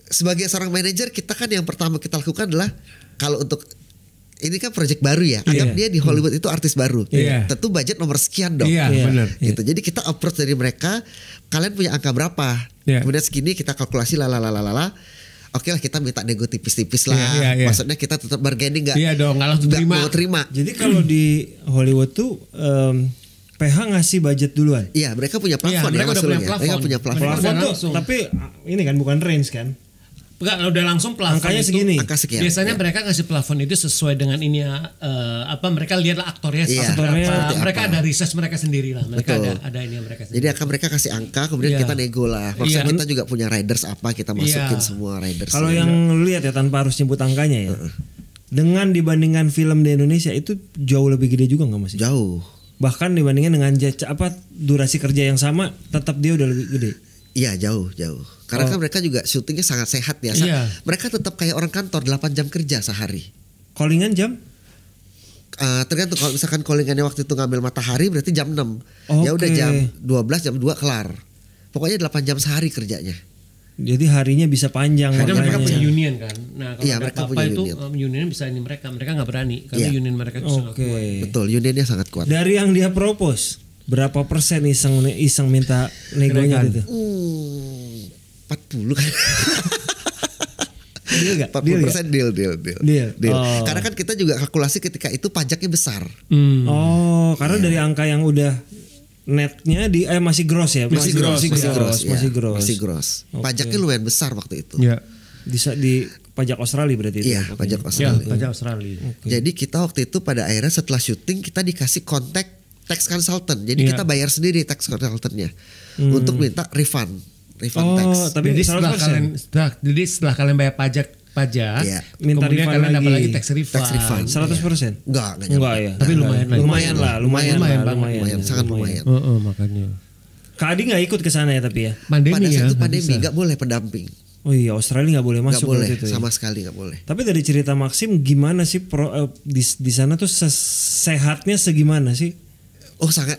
Sebagai seorang manajer kita kan yang pertama kita lakukan adalah kalau untuk ini kan project baru ya, anggap dia di Hollywood itu artis baru, tentu budget nomor sekian dong,
benar.
Gitu. Jadi kita approach dari mereka, kalian punya angka berapa, kemudian segini kita kalkulasi oke lah kita minta nego tipis-tipis lah, maksudnya kita tetap bargaining nggak
langsung
terima.
Jadi kalau di Hollywood tuh PH ngasih budget duluan.
Iya, mereka punya plafon ya maksudnya. Mereka punya plafon
tuh, tapi ini kan bukan range kan?
Enggak, udah langsung plafon
angkanya
itu,
segini.
Angka sekian.
Biasanya mereka ngasih plafon itu sesuai dengan ini mereka lihatlah aktornya mereka ada research mereka sendiri lah. Mereka ada ini mereka sendiri.
Jadi akan mereka kasih angka kemudian kita nego lah. Maksudnya kita juga punya riders apa, kita masukin semua riders.
Kalau yang lu lihat ya tanpa harus nyebut angkanya ya. Dengan dibandingkan film di Indonesia itu jauh lebih gede juga enggak Mas?
Jauh.
Bahkan dibandingkan dengan durasi kerja yang sama tetap dia udah lebih gede.
Iya jauh. Karena kan mereka juga syutingnya sangat sehat ya.
Iya.
Mereka tetap kayak orang kantor 8 jam kerja sehari.
Callingan jam?
Tergantung kalau misalkan callingannya waktu itu ngambil matahari berarti jam 6. Ya udah
Oke.
jam 12 jam 2 kelar. Pokoknya 8 jam sehari kerjanya.
Jadi harinya bisa panjang.
Karena mereka
makanya.
punya union kan. Nah kalau
Iya,
ada
mereka
apa-apa
punya
itu
union.
union bisa ini mereka nggak berani karena
Iya.
union mereka itu sangat
Oke.
kuat.
Betul, unionnya sangat kuat.
Dari yang dia propose, berapa persen iseng minta negonya
Kenaikan.
gitu?
40 kan.
Deal gak?
40% deal.
Deal. Oh.
Karena kan kita juga kalkulasi ketika itu pajaknya besar.
Oh, karena dari angka yang udah netnya masih gross ya?
Masih gross.
Masih gross.
Oke. Pajaknya lumayan besar waktu itu.
Ya.
Di pajak Australia berarti itu?
Iya,
Oke.
pajak
Ya,
Australia.
pajak Australia.
Jadi kita waktu itu pada akhirnya setelah syuting kita dikasih kontak tax consultant. Jadi
Iya.
kita bayar sendiri tax consultantnya untuk minta refund
Oh,
tax.
tapi
Jadi setelah
100%?
kalian bayar pajak,
Iya.
Minta
kemudian
refund
kalian dapat
lagi.
lagi tax refund.
Tax refund.
100%?
Enggak
Enggak ya.
Tapi lumayan lah.
Lumayan lah.
sangat lumayan.
Makanya.
Kak Adi nggak ikut ke sana ya tapi ya?
Pandemi
Pada
ya.
saat itu
nggak
pandemi
bisa.
enggak boleh pendamping.
Oh iya, Australia nggak boleh
Enggak
masuk
boleh
waktu itu ya?
sama sekali enggak boleh.
Tapi dari cerita Maxim gimana sih di sana tuh sehatnya segimana sih?
Oh sangat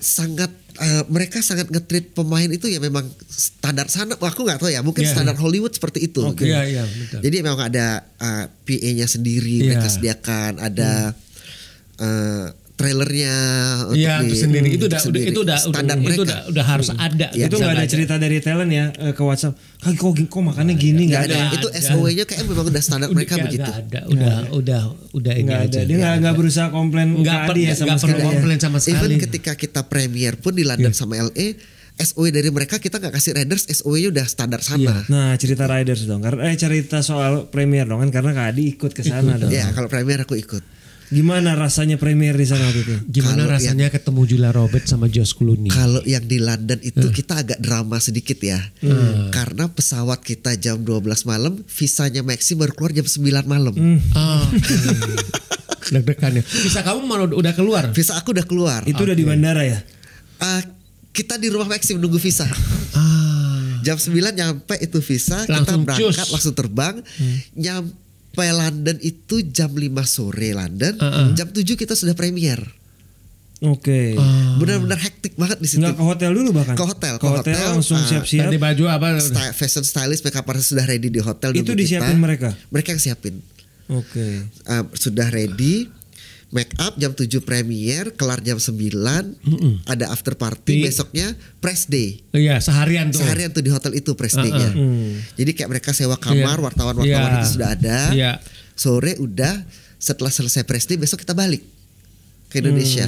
mereka sangat nge-treat pemain itu ya memang standar sana. Aku nggak tahu ya, mungkin
Iya,
standar Hollywood seperti itu.
Oke. Iya, betul.
Jadi memang ada PA-nya sendiri
Iya.
mereka sediakan, ada trailernya untuk
Iya, itu sendiri itu udah
sendiri. Standar
itu
mereka.
udah harus ada.
Iya,
Itu nggak ada cerita dari talent ya ke WhatsApp. Kok makannya gini nggak ada.
Itu SOW-nya kayak memang udah standar mereka begitu.
Ada, udah ini
Nggak ada.
aja.
Dia nggak berusaha komplain ke Adi ya sama
nggak perlu
sekali.
komplain sama
Even
sekali.
ketika kita premier pun di London sama LA, SOW dari mereka kita nggak kasih riders, SOW-nya udah standar sana.
Nah cerita Riders dong. Karena cerita soal premier dong kan karena Kak Adi ikut ke sana dong.
Ya kalau premier aku ikut.
Gimana rasanya premier di sana waktu itu?
Gimana
Kalau
rasanya ketemu Julia Robert sama Josh Clooney?
Kalau yang di London itu kita agak drama sedikit ya. Karena pesawat kita jam 12 malam, visanya Maxim baru keluar jam 9 malam.
Deg-degan ya. Visa kamu malah udah keluar.
Visa aku udah keluar.
Itu udah di bandara ya?
Kita di rumah Maxim nunggu visa. Jam 9 nyampe itu visa,
Langsung
kita berangkat
cus.
langsung terbang. Nyampe London itu jam 5 sore London, jam 7 kita sudah premier.
Oke.
Benar-benar hektik banget di situ.
Nggak ke hotel dulu bahkan?
Ke hotel,
Ke hotel langsung siap-siap.
Ganti baju apa?
Fashion stylist, makeup artist sudah ready di hotel.
Itu
nunggu
disiapin
kita.
mereka?
Mereka yang siapin.
Oke.
Sudah ready, make up jam 7 premier, kelar jam 9, ada after party, besoknya press day.
Iya, seharian tuh.
Seharian tuh di hotel itu press day-nya. Jadi kayak mereka sewa kamar,
Iya.
wartawan-wartawan
Iya.
itu sudah ada.
Iya.
Sore udah, setelah selesai press day besok kita balik ke Indonesia.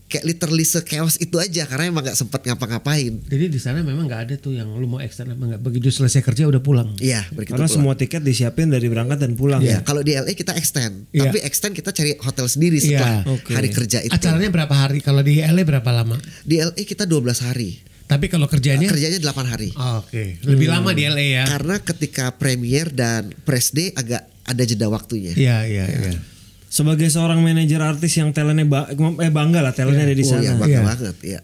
Kayak literally se-chaos itu aja karena emang gak sempat ngapa-ngapain.
Jadi di sana memang nggak ada tuh yang lu mau extend apa nggak. Begitu selesai kerja udah pulang.
Iya, begitu
Karena
pulang.
semua tiket disiapin dari berangkat dan pulang
Ya,
ya.
kalau di LA kita extend,
Iya.
tapi extend kita cari hotel sendiri setelah
Iya.
Oke.
hari kerja itu.
Acaranya berapa hari? Kalau di LA berapa lama?
Di LA kita 12 hari.
Tapi kalau kerjanya?
Kerjanya 8 hari.
Oke. Lebih lama di LA ya.
Karena ketika premier dan press day agak ada jeda waktunya.
Iya.
Sebagai seorang manajer artis yang talentnya bangga lah talentnya ada di
Oh
sana.
ya bangga
Iya.
banget ya.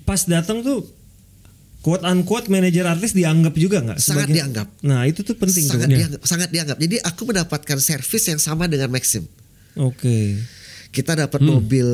Pas datang tuh quote unquote manajer artis dianggap juga nggak?
Sangat dianggap.
Nah itu tuh penting
Sangat
tuh.
dianggap, sangat dianggap. Jadi aku mendapatkan servis yang sama dengan Maxim.
Oke.
Kita dapat mobil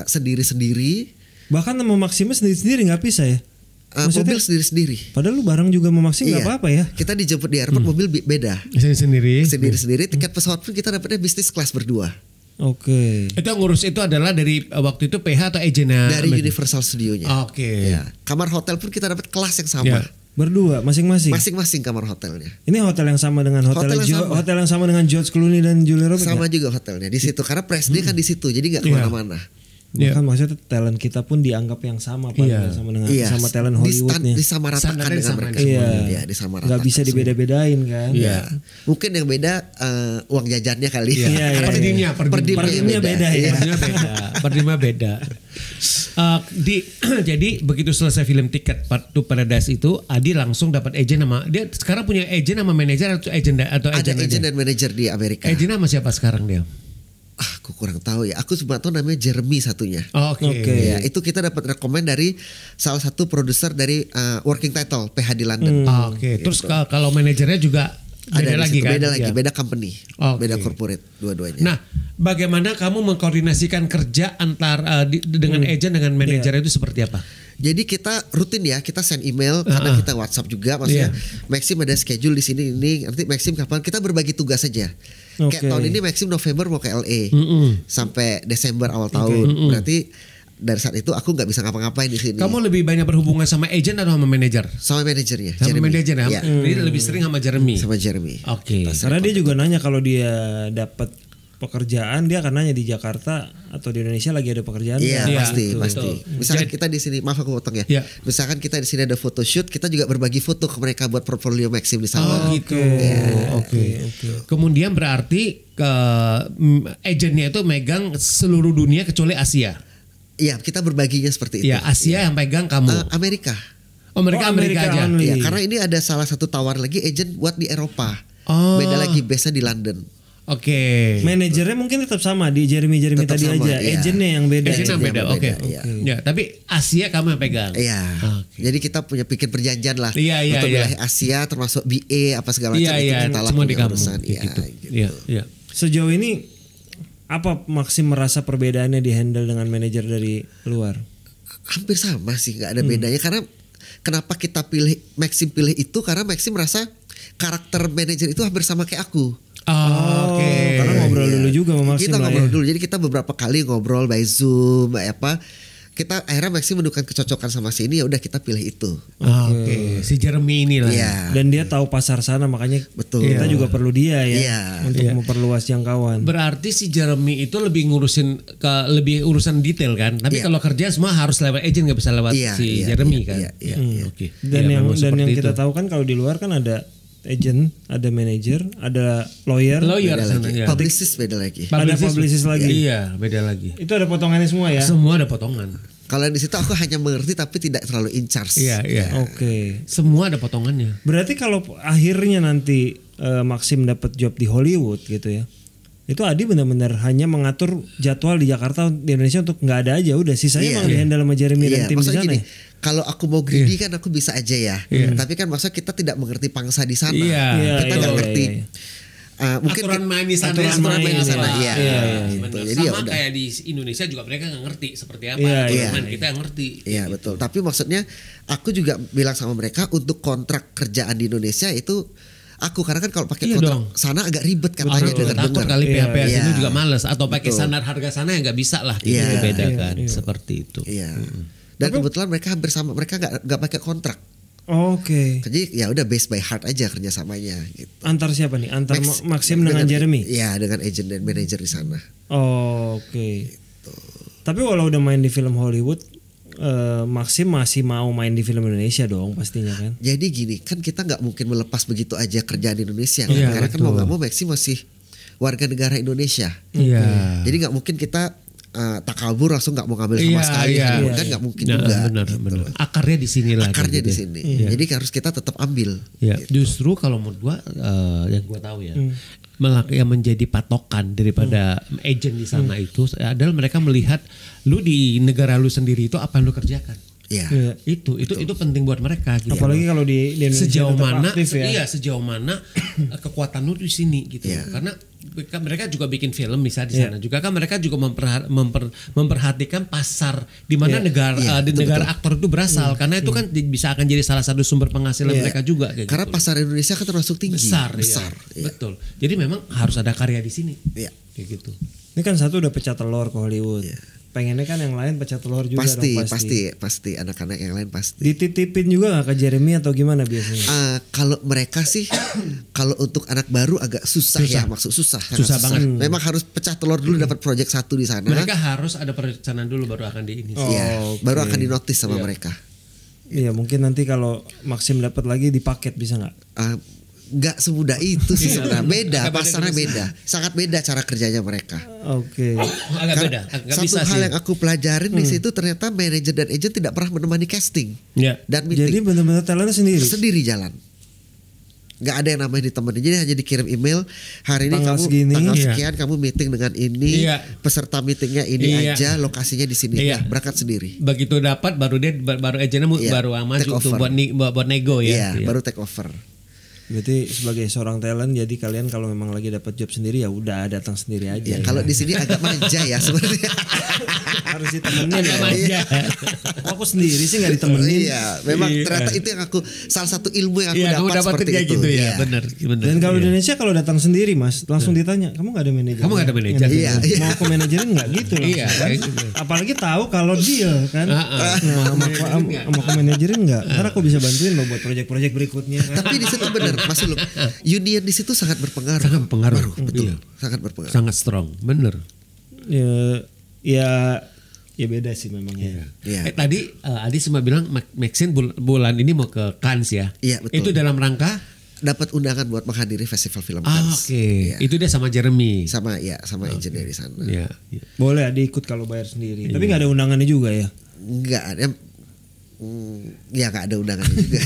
sendiri-sendiri,
Bahkan sama Maximnya sendiri-sendiri nggak bisa ya? Maksudnya,
mobil sendiri-sendiri.
padahal lu bareng juga sama Maxim nggak
Iya.
apa-apa ya?
Kita dijemput di airport mobil beda.
Sendiri.
Sendiri-sendiri. Tiket pesawat pun kita dapatnya bisnis kelas berdua
Oke.
Itu yang ngurus itu adalah dari waktu itu PH atau agennya?
dari Universal Studio-nya.
Oke.
Ya. Kamar hotel pun kita dapat kelas yang sama.
Ya.
Berdua masing-masing.
Masing-masing kamar hotelnya.
Ini hotel yang sama dengan hotel yang sama dengan George Clooney dan Julia Roberts.
Sama
nggak?
juga hotelnya di situ karena press day kan di situ jadi nggak kemana-mana.
Bahkan maksudnya talent kita pun dianggap yang sama Pak,
Iya.
sama dengan
Iya.
sama talent Hollywoodnya.
Disamaratakan
Standarnya
dengan
disamain
mereka.
Iya.
Ya, disamaratakan.
Nggak bisa dibeda-bedain kan?
Iya.
Mungkin yang beda uang jajannya kali.
Iya, iya,
Karena
iya.
perdimnya
beda ya.
Perdimnya beda. Jadi begitu selesai film Ticket to Paradise itu, Adi langsung dapat agent sama dia. Sekarang punya agent sama manajer atau agent
Ada
aja?
agent dan manajer di Amerika.
Agent sama siapa sekarang dia?
Aku kurang tahu ya. Aku cuma tahu namanya Jeremy satunya.
Oke.
Ya, itu kita dapat rekomend dari salah satu produser dari Working Title PH di London.
Oke. Terus kalau manajernya juga
Ada
beda
di
lagi
situ,
kan?
beda lagi,
Ya.
beda company,
Oke.
beda corporate dua-duanya.
Nah, bagaimana kamu mengkoordinasikan kerja dengan agent dengan manajer itu seperti apa?
Jadi kita rutin ya, kita send email karena kita WhatsApp juga, maksudnya Maxim ada schedule di sini ini, nanti Maxim kapan, kita berbagi tugas saja. Kayak tahun ini Maxim November mau ke LA sampai Desember awal tahun, berarti dari saat itu aku nggak bisa ngapa-ngapain di sini.
Kamu lebih banyak berhubungan sama agent atau sama manajer?
Sama manajernya,
Sama
Jeremy.
manajer ya?
Iya,
Jadi lebih sering sama Jeremy.
sama Jeremy.
Oke.
Karena dia juga nanya kalau dia dapat pekerjaan, dia akan nanya di Jakarta atau di Indonesia lagi ada pekerjaan.
Iya,
nggak?
pasti,
Gitu.
pasti. Misalkan kita di sini, maaf aku potong ya.
Iya.
Misalkan kita di sini ada photoshoot, kita juga berbagi foto ke mereka buat portfolio Maxim di sana.
Oh gitu. Oke. Kemudian berarti agentnya itu megang seluruh dunia kecuali Asia.
Iya, kita berbaginya seperti itu.
Ya Asia yang pegang kamu.
Amerika.
Oh mereka
Oh,
Amerika
Amerika
aja.
only.
Iya, karena ini ada salah satu tawar lagi agent buat di Eropa.
Oh.
Beda lagi base-nya di London.
Oke.
Manajernya mungkin tetap sama di Jeremy
Tetap
tadi
sama,
aja,
iya.
agentnya yang beda.
Agentnya
Agentnya
beda.
yang
Oke.
beda, iya.
Ya, tapi Asia kamu yang pegang.
Iya.
Oke.
Jadi kita punya bikin perjanjian lah.
Iya, iya,
untuk
iya.
wilayah Asia termasuk BA apa segala macam
Iya
itu
iya.
kita lah
Semua di
punya
kamu.
urusan.
Kayak
Iya,
gitu.
gitu.
Iya iya.
Sejauh ini apa Maxim merasa perbedaannya di handle dengan manajer dari luar?
Hampir sama sih, nggak ada bedanya karena kenapa kita pilih Maxim pilih itu karena Maxim merasa karakter manajer itu hampir sama kayak aku.
Oke.
Karena ngobrol
Iya.
dulu juga sama Maxim
Kita
lah
ngobrol
ya.
dulu. Jadi kita beberapa kali ngobrol by Zoom, apa. Kita akhirnya Maxim menunjukkan kecocokan sama si ini, ya udah kita pilih itu.
Oke. Si Jeremy ini lah.
Iya.
Dan dia tahu pasar sana, makanya
Betul.
kita juga perlu dia ya
Iya.
untuk memperluas jangkauan.
Berarti si Jeremy itu lebih lebih urusan detail kan. Tapi
Iya.
kalau kerja semua harus lewat agent, nggak bisa lewat
Iya,
si
iya,
Jeremy
iya,
kan.
iya, iya,
Hmm,
iya.
Oke.
Dan
Ya, memang
yang
seperti
kita
itu.
tahu kan kalau di luar kan ada agent, ada manager, ada lawyer,
Lawyer
Beda
sana,
lagi.
ya.
Publicist beda lagi.
ada publicist lagi.
Iya, beda lagi.
Itu ada potongannya semua ya.
Semua ada potongan.
Kalau di situ aku hanya mengerti tapi tidak terlalu in charge.
Iya, iya.
Oke.
Semua ada potongannya.
Berarti kalau akhirnya nanti Maxim dapat job di Hollywood gitu ya. Itu Adi benar-benar hanya mengatur jadwal di Jakarta, di Indonesia untuk nggak ada aja, udah sisanya
Iya.
emang dihandle sama Jeremy dan tim di
maksudnya
sana.
gini,
Ya?
kalau aku mau greedy kan aku bisa aja ya. Tapi kan maksudnya kita tidak mengerti pangsa di sana.
Iya,
Kita
iya,
nggak
iya,
ngerti.
iya.
Mungkin
aturan main di sana.
aturan main di sana. Iya.
Benar.
Gitu. Jadi ya
Sama
udah.
kayak di Indonesia juga mereka nggak ngerti seperti apa.
Iya,
Aturan
iya.
main kita yang ngerti.
Iya betul. Tapi maksudnya aku juga bilang sama mereka untuk kontrak kerjaan di Indonesia itu aku karena kan kalau pakai
Iya
kontrak
dong.
sana agak ribet
Orang
katanya
juga
dengar
takut
dengar.
kali
Iya,
PHP
iya.
itu juga males atau pakai
Betul.
standar harga sana yang nggak bisa lah gitu
Iya,
beda
iya,
kan
iya.
seperti itu.
Iya. Dan kebetulan mereka hampir sama, mereka nggak pakai kontrak.
Oke.
Jadi ya udah based by heart aja kerjasamanya gitu.
Antar siapa nih? Antar Maxim dengan Jeremy?
Iya dengan agent dan manajer di sana.
Oh, oke. Tapi walau udah main di film Hollywood, Maxim masih mau main di film Indonesia dong pastinya kan?
Jadi gini kan kita nggak mungkin melepas begitu aja kerjaan di Indonesia kan?
Iya,
Karena kan
betul.
mau nggak mau Maxim masih warga negara Indonesia.
Iya.
Jadi nggak mungkin kita tak kabur langsung nggak mau ngambil sama sekali
iya.
kan nggak mungkin
Nah,
juga.
benar,
gitu.
benar. Akarnya di sini lah.
Akarnya
gitu
di
ya.
sini. Jadi harus kita tetap ambil.
Ya,
Gitu.
justru kalau menurut gua yang gua tahu ya, yang menjadi patokan daripada agent di sana itu adalah mereka melihat lu di negara lu sendiri itu apa yang lu kerjakan.
Iya.
Iya.
Itu penting buat mereka gitu.
Apalagi kalau di Indonesia
sejauh
tetap
mana
aktif ya.
iya sejauh mana kekuatan lu di sini gitu.
Iya.
Karena mereka juga bikin film bisa di sana juga kan mereka juga memperhatikan pasar di mana negara
Iya,
di
betul,
negara aktor itu berasal karena itu kan bisa akan jadi salah satu sumber penghasilan
Iya.
mereka juga kayak
Karena
gitu.
pasar Indonesia kan termasuk tinggi.
besar
Besar.
ya.
Iya.
Betul. Jadi memang harus ada karya di sini.
Iya.
Kayak gitu.
Ini kan satu udah pecah telur ke Hollywood. Pengennya kan yang lain pecah telur juga
Pasti,
dong
pasti anak-anak yang lain pasti.
Dititipin juga gak ke Jeremy atau gimana biasanya?
Kalau mereka sih, kalau untuk anak baru agak susah ya, maksud susah.
Susah
sangat
banget.
Memang harus pecah telur dulu dapat proyek satu di sana.
Mereka harus ada perencanaan dulu baru akan di ini.
Iya,
oke.
baru akan dinotis sama mereka.
Iya mungkin nanti kalau Maxim dapat lagi dipaket bisa nggak?
Nggak semudah itu sih sebenarnya. Beda,
Agak beda
pasarnya
jenis.
beda. Sangat beda cara kerjanya mereka.
Oke.
Agak beda. Agak
Satu
bisa
hal
sih.
yang aku pelajarin di situ ternyata manajer dan agent tidak pernah menemani casting
Ya.
dan
Jadi
meeting.
benar-benar talentnya sendiri.
Sendiri jalan. nggak ada yang namanya ditemenin, jadi hanya dikirim email hari ini
Tanggal
kamu
segini.
tanggal
Iya.
sekian kamu meeting dengan ini,
Iya.
peserta meetingnya ini
Iya.
aja, lokasinya di sini,
Iya.
berangkat sendiri.
Begitu dapat baru agennya
Iya,
baru maju
take
tuh
over.
buat nego ya.
Iya, baru take over.
Berarti sebagai seorang talent, jadi kalian kalau memang lagi dapat job sendiri ya udah datang sendiri aja.
Ya, kalau di sini agak manja ya sebenarnya.
harus ditemenin ya.
Manja.
Kok aku sendiri sih nggak ditemenin.
Iya, memang
Iya.
ternyata itu yang aku salah satu ilmu yang aku
Iya, kamu
dapat
dapatin
seperti
kayak
itu.
gitu ya.
Iya.
Benar.
Dan kalau di
Iya.
Indonesia kalau datang sendiri mas, langsung ditanya, kamu nggak ada manajer?
Kamu nggak ada manajer?
Iya, iya.
Mau ke manajerin nggak gitu langsung
Iya,
kan?
kayak gitu.
Apalagi tahu kalau deal kan.
Heeh.
Nah, mau ke manajerin nggak? Ntar aku bisa bantuin lo buat proyek-proyek berikutnya. Kan?
Tapi di situ benar, Mas Ulum. Union di situ sangat berpengaruh.
Sangat berpengaruh.
Betul.
Iya.
Sangat berpengaruh.
Sangat strong, bener.
Ya beda sih memang ya.
Iya.
Tadi Adi sempat bilang Maxine bulan ini mau ke Cannes ya.
Iya, betul.
Itu dalam rangka?
Dapat undangan buat menghadiri festival film
Ah,
Cannes.
oke.
Iya.
Itu dia sama Jeremy.
Sama engineer di sana.
Iya. Iya.
Boleh diikut kalau bayar sendiri. Tapi nggak ada undangannya juga ya.
Enggak ada. Ya nggak ada undangannya juga.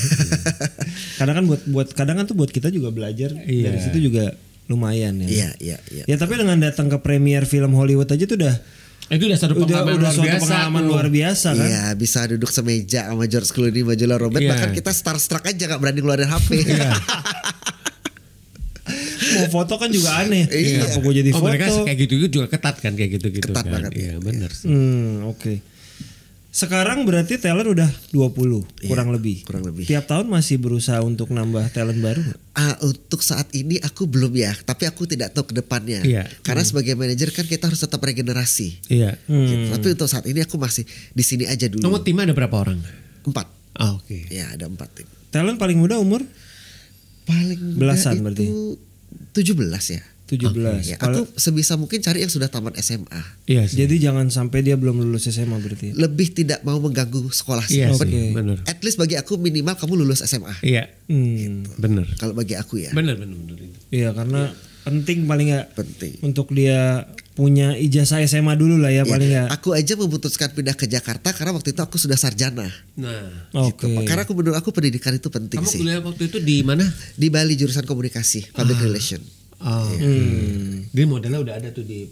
Karena kan kadang kan tuh buat kita juga belajar
Iya.
dari situ juga lumayan ya.
Iya.
Ya tapi dengan datang ke premier film Hollywood aja tuh udah
Itu udah satu pengalaman luar
suatu
biasa.
pengalaman
tuh.
luar biasa kan.
Iya, bisa duduk semeja sama George Clooney, sama Julia Roberts.
Iya.
Bahkan kita starstruck aja nggak berani keluarin HP.
Mau foto kan juga aneh.
Iya.
Kenapa gue jadi
Oh,
foto?
mereka kayak gitu juga ketat kan kayak gitu-gitu
Ketat
kan.
banget,
Iya, benar sih.
Oke. Sekarang berarti talent udah 20 kurang lebih.
kurang lebih.
Tiap tahun masih berusaha untuk nambah talent baru nggak?
Untuk saat ini aku belum ya, tapi aku tidak tahu ke depannya.
Iya.
Karena sebagai manajer kan kita harus tetap regenerasi.
Iya.
Gitu. Tapi untuk saat ini aku masih di sini aja dulu.
Kamu timnya ada berapa orang?
4.
Ah, oke.
Ya, ada 4 tim.
Talent paling muda umur
Paling muda
Belasan
itu
berarti?
17 ya.
17.
Ya, aku sebisa mungkin cari yang sudah tamat SMA.
Iya sih.
Jadi jangan sampai dia belum lulus SMA berarti.
Lebih tidak mau mengganggu sekolah sih.
Iya
Oke.
sih, benar.
At least bagi aku minimal kamu lulus SMA.
Iya,
Hmm.
benar.
Kalau bagi aku ya
Benar.
Iya karena penting paling nggak
penting.
untuk dia punya ijazah SMA dulu lah ya,
Ya,
paling nggak.
aku aja memutuskan pindah ke Jakarta karena waktu itu aku sudah sarjana.
Nah,
Oke.
Karena menurut aku pendidikan itu penting
kamu
sih.
kuliah waktu itu di mana?
Di Bali jurusan komunikasi, public relation.
Oh, dia modalnya udah ada tuh di.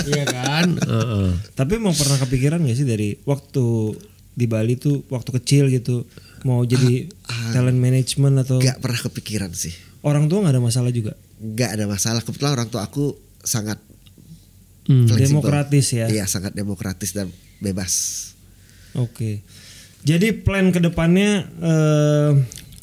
Iya kan? Heeh.
Tapi mau pernah kepikiran gak sih dari waktu di Bali tuh waktu kecil gitu mau jadi talent management atau
Gak pernah kepikiran sih.
orang tua nggak ada masalah juga?
Gak ada masalah. Kebetulan orang tua aku sangat fleksibel.
Demokratis ya.
Iya, sangat demokratis dan bebas.
Oke. Jadi plan kedepannya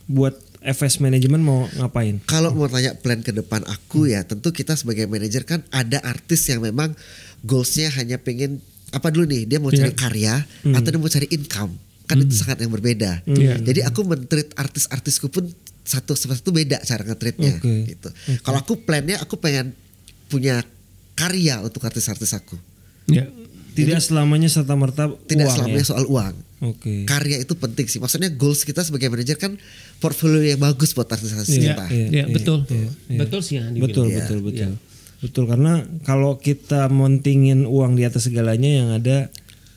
buat FS Management mau ngapain?
Kalau mau tanya plan ke depan aku ya, tentu kita sebagai manajer kan ada artis yang memang goalsnya hanya pengen apa dulu nih, dia mau cari karya atau dia mau cari income, kan itu sangat yang berbeda. Jadi aku men-treat artis-artisku pun satu beda cara nge-treatnya
Oke.
gitu. Kalau aku plannya aku pengen punya karya untuk artis-artis aku.
Ya.
Tidak selamanya serta merta
Tidak
uang
selamanya
ya?
soal uang.
Oke.
Karya itu penting sih. Maksudnya goals kita sebagai manajer kan portfolio yang bagus buat artis-artis
Iya,
kita.
Iya, betul.
iya.
Betul sih yang
Betul,
dibilang.
betul,
Iya.
betul. Betul karena kalau kita montingin uang di atas segalanya yang ada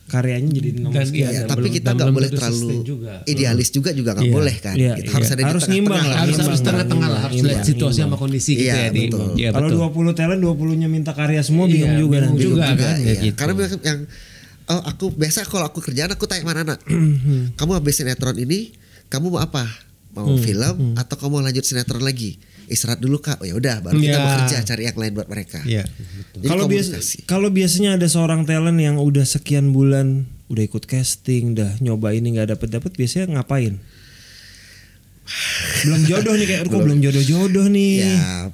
karyanya jadi nomor
Dan
sekian.
iya,
Tapi
belum-
kita
dan
nggak
belum
boleh
tentu
terlalu
sustain juga.
idealis juga nggak
Iya.
boleh kan.
Iya,
Gitu.
iya.
Harus ada di
Harus ngimbang
tengah-tengah.
lah.
Harus
Imbang,
tengah-tengah lah, harus lihat
imbang,
situasi
imbang.
sama kondisi gitu
Iya,
ya di.
betul.
Iya,
Kalau
betul.
20 talent 20-nya minta karya semua bingung
Iya,
juga
bingung
nanti.
juga.
Juga,
kan,
iya.
kayak gitu.
Karena yang aku biasa kalau aku kerjaan aku tanya mana anak, kamu habis sinetron ini, kamu mau apa? Mau film atau kamu mau lanjut sinetron lagi? Istirahat dulu kak. Oh ya udah, baru kita
Iya.
bekerja cari yang lain buat mereka.
Iya.
Jadi
Kalau
komunikasi.
biasanya ada seorang talent yang udah sekian bulan udah ikut casting, udah nyoba ini nggak dapet biasanya ngapain? Belum jodoh nih kayak kok belum jodoh-jodoh nih.
Ya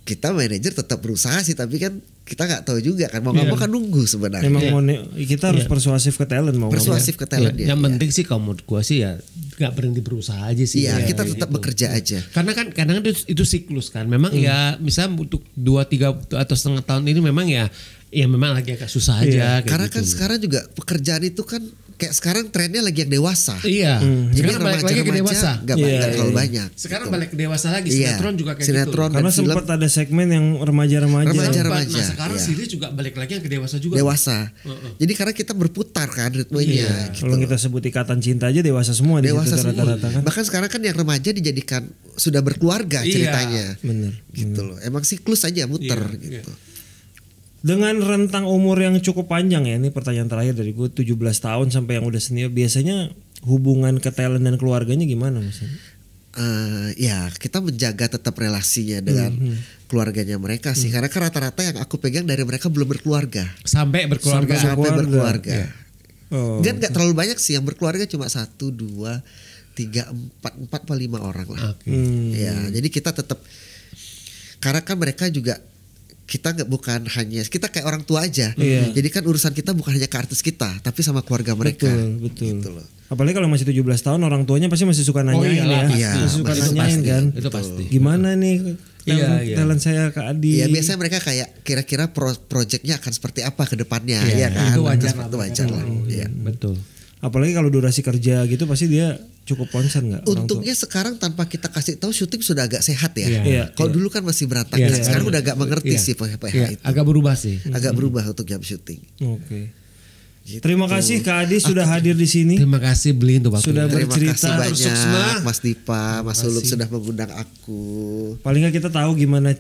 kita manajer tetap berusaha sih, tapi kan kita nggak tahu juga kan. Mau nggak mau kan nunggu sebenarnya.
Memang
Iya.
kita harus persuasif ke talent mau nggak mau.
Persuasif ke talent
Iya,
dia.
yang penting sih kalau menurut gua sih ya nggak berhenti berusaha aja sih.
Iya,
Ya,
kita
kayak
tetap
gitu.
bekerja aja.
Karena kan kadang itu siklus kan. Memang ya misalnya untuk 2-3 atau setengah tahun ini memang ya memang lagi agak susah aja. kayak
Karena
gitu.
kan sekarang juga pekerjaan itu kan kayak sekarang trennya lagi yang dewasa.
Iya.
Jadi
Sekarang balik lagi ke dewasa.
nggak
Iya,
terlalu
iya.
banyak.
Sekarang balik ke dewasa lagi.
Iya.
Sinetron juga kayak
Sinetron
gitu.
Karena
dan film
sempat ada segmen yang remaja-remaja.
Remaja.
Nah sekarang
iya.
series juga balik lagi yang ke dewasa juga.
dewasa. Jadi karena kita berputar kan ritmenya. Gitu.
Kalau kita sebut ikatan cinta aja dewasa semua di
Dewasa
situ
semua.
rata-rata kan.
Bahkan sekarang kan yang remaja dijadikan sudah berkeluarga
Iya,
ceritanya.
bener.
Gitu loh. Emang siklus aja muter
Iya,
gitu.
Dengan rentang umur yang cukup panjang ya, ini pertanyaan terakhir dari gue, 17 tahun sampai yang udah senior, biasanya hubungan ke talent dan keluarganya gimana Mas?
Ya kita menjaga tetap relasinya dengan keluarganya mereka sih, karena kan rata-rata yang aku pegang dari mereka belum berkeluarga.
Sampai berkeluarga.
Sampai berkeluarga.
Oh.
Dan nggak terlalu banyak sih yang berkeluarga, cuma 1, 2, 3, 4 atau 5 orang lah. Ya, jadi kita tetap, karena kan mereka juga, kita nggak, bukan hanya kita kayak orang tua aja. Jadi kan urusan kita bukan hanya ke artis kita, tapi sama keluarga mereka.
Betul.
Gitu loh.
Apalagi kalau masih 17 tahun, orang tuanya pasti masih suka nanyain
iyalah,
ya. Masih suka
itu
nanyain
pasti,
kan.
Itu pasti.
Gimana nih talent saya ke Adi?
Iya, biasanya mereka kayak kira-kira projectnya akan seperti apa ke depannya, ya kan?
Itu wajar
Itu wajar lah. Iya.
Betul.
Apalagi kalau durasi kerja gitu pasti dia cukup concern nggak?
Untungnya sekarang tanpa kita kasih tahu, syuting sudah agak sehat ya.
Iya.
Kalau dulu kan masih berantakan. Sekarang udah agak mengerti sih PH itu.
Agak berubah sih.
Agak berubah untuk jam syuting.
Oke. Terima kasih Kak Adi sudah hadir di sini.
Terima kasih Blin untuk waktunya.
Sudah
Terima
bercerita.
kasih banyak
Suksma.
Mas Dipa, Mas Uluk sudah mengundang aku.
Paling nggak kita tahu gimana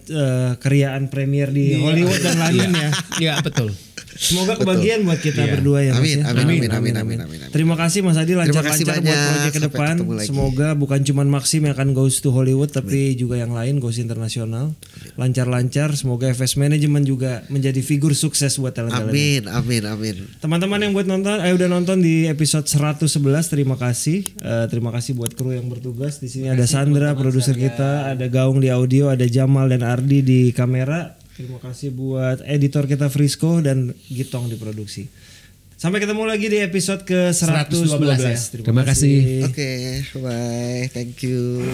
keriaan premier di Hollywood dan London ya.
Iya betul.
Semoga kebagian buat kita berdua ya Mas.
Amin,
ya.
amin.
Terima kasih Mas Adi, lancar-lancar buat
banyak.
proyek ke
Sampai
depan.
ketemu lagi.
Semoga bukan cuma Maxim yang akan goes to Hollywood, tapi juga yang lain goes internasional. Lancar-lancar. Semoga FS Management juga menjadi figur sukses buat talent-talent.
Amin.
Teman-teman yang buat nonton, udah nonton di episode 111, terima kasih. Terima kasih buat kru yang bertugas. Di sini ada Sandra, produser kita, ada Gaung di audio, ada Jamal dan Ardi di kamera. Terima kasih buat editor kita Frisco dan Gitong di produksi. Sampai ketemu lagi di episode ke 112.
Ya. Terima kasih.
Oke, bye. Thank you.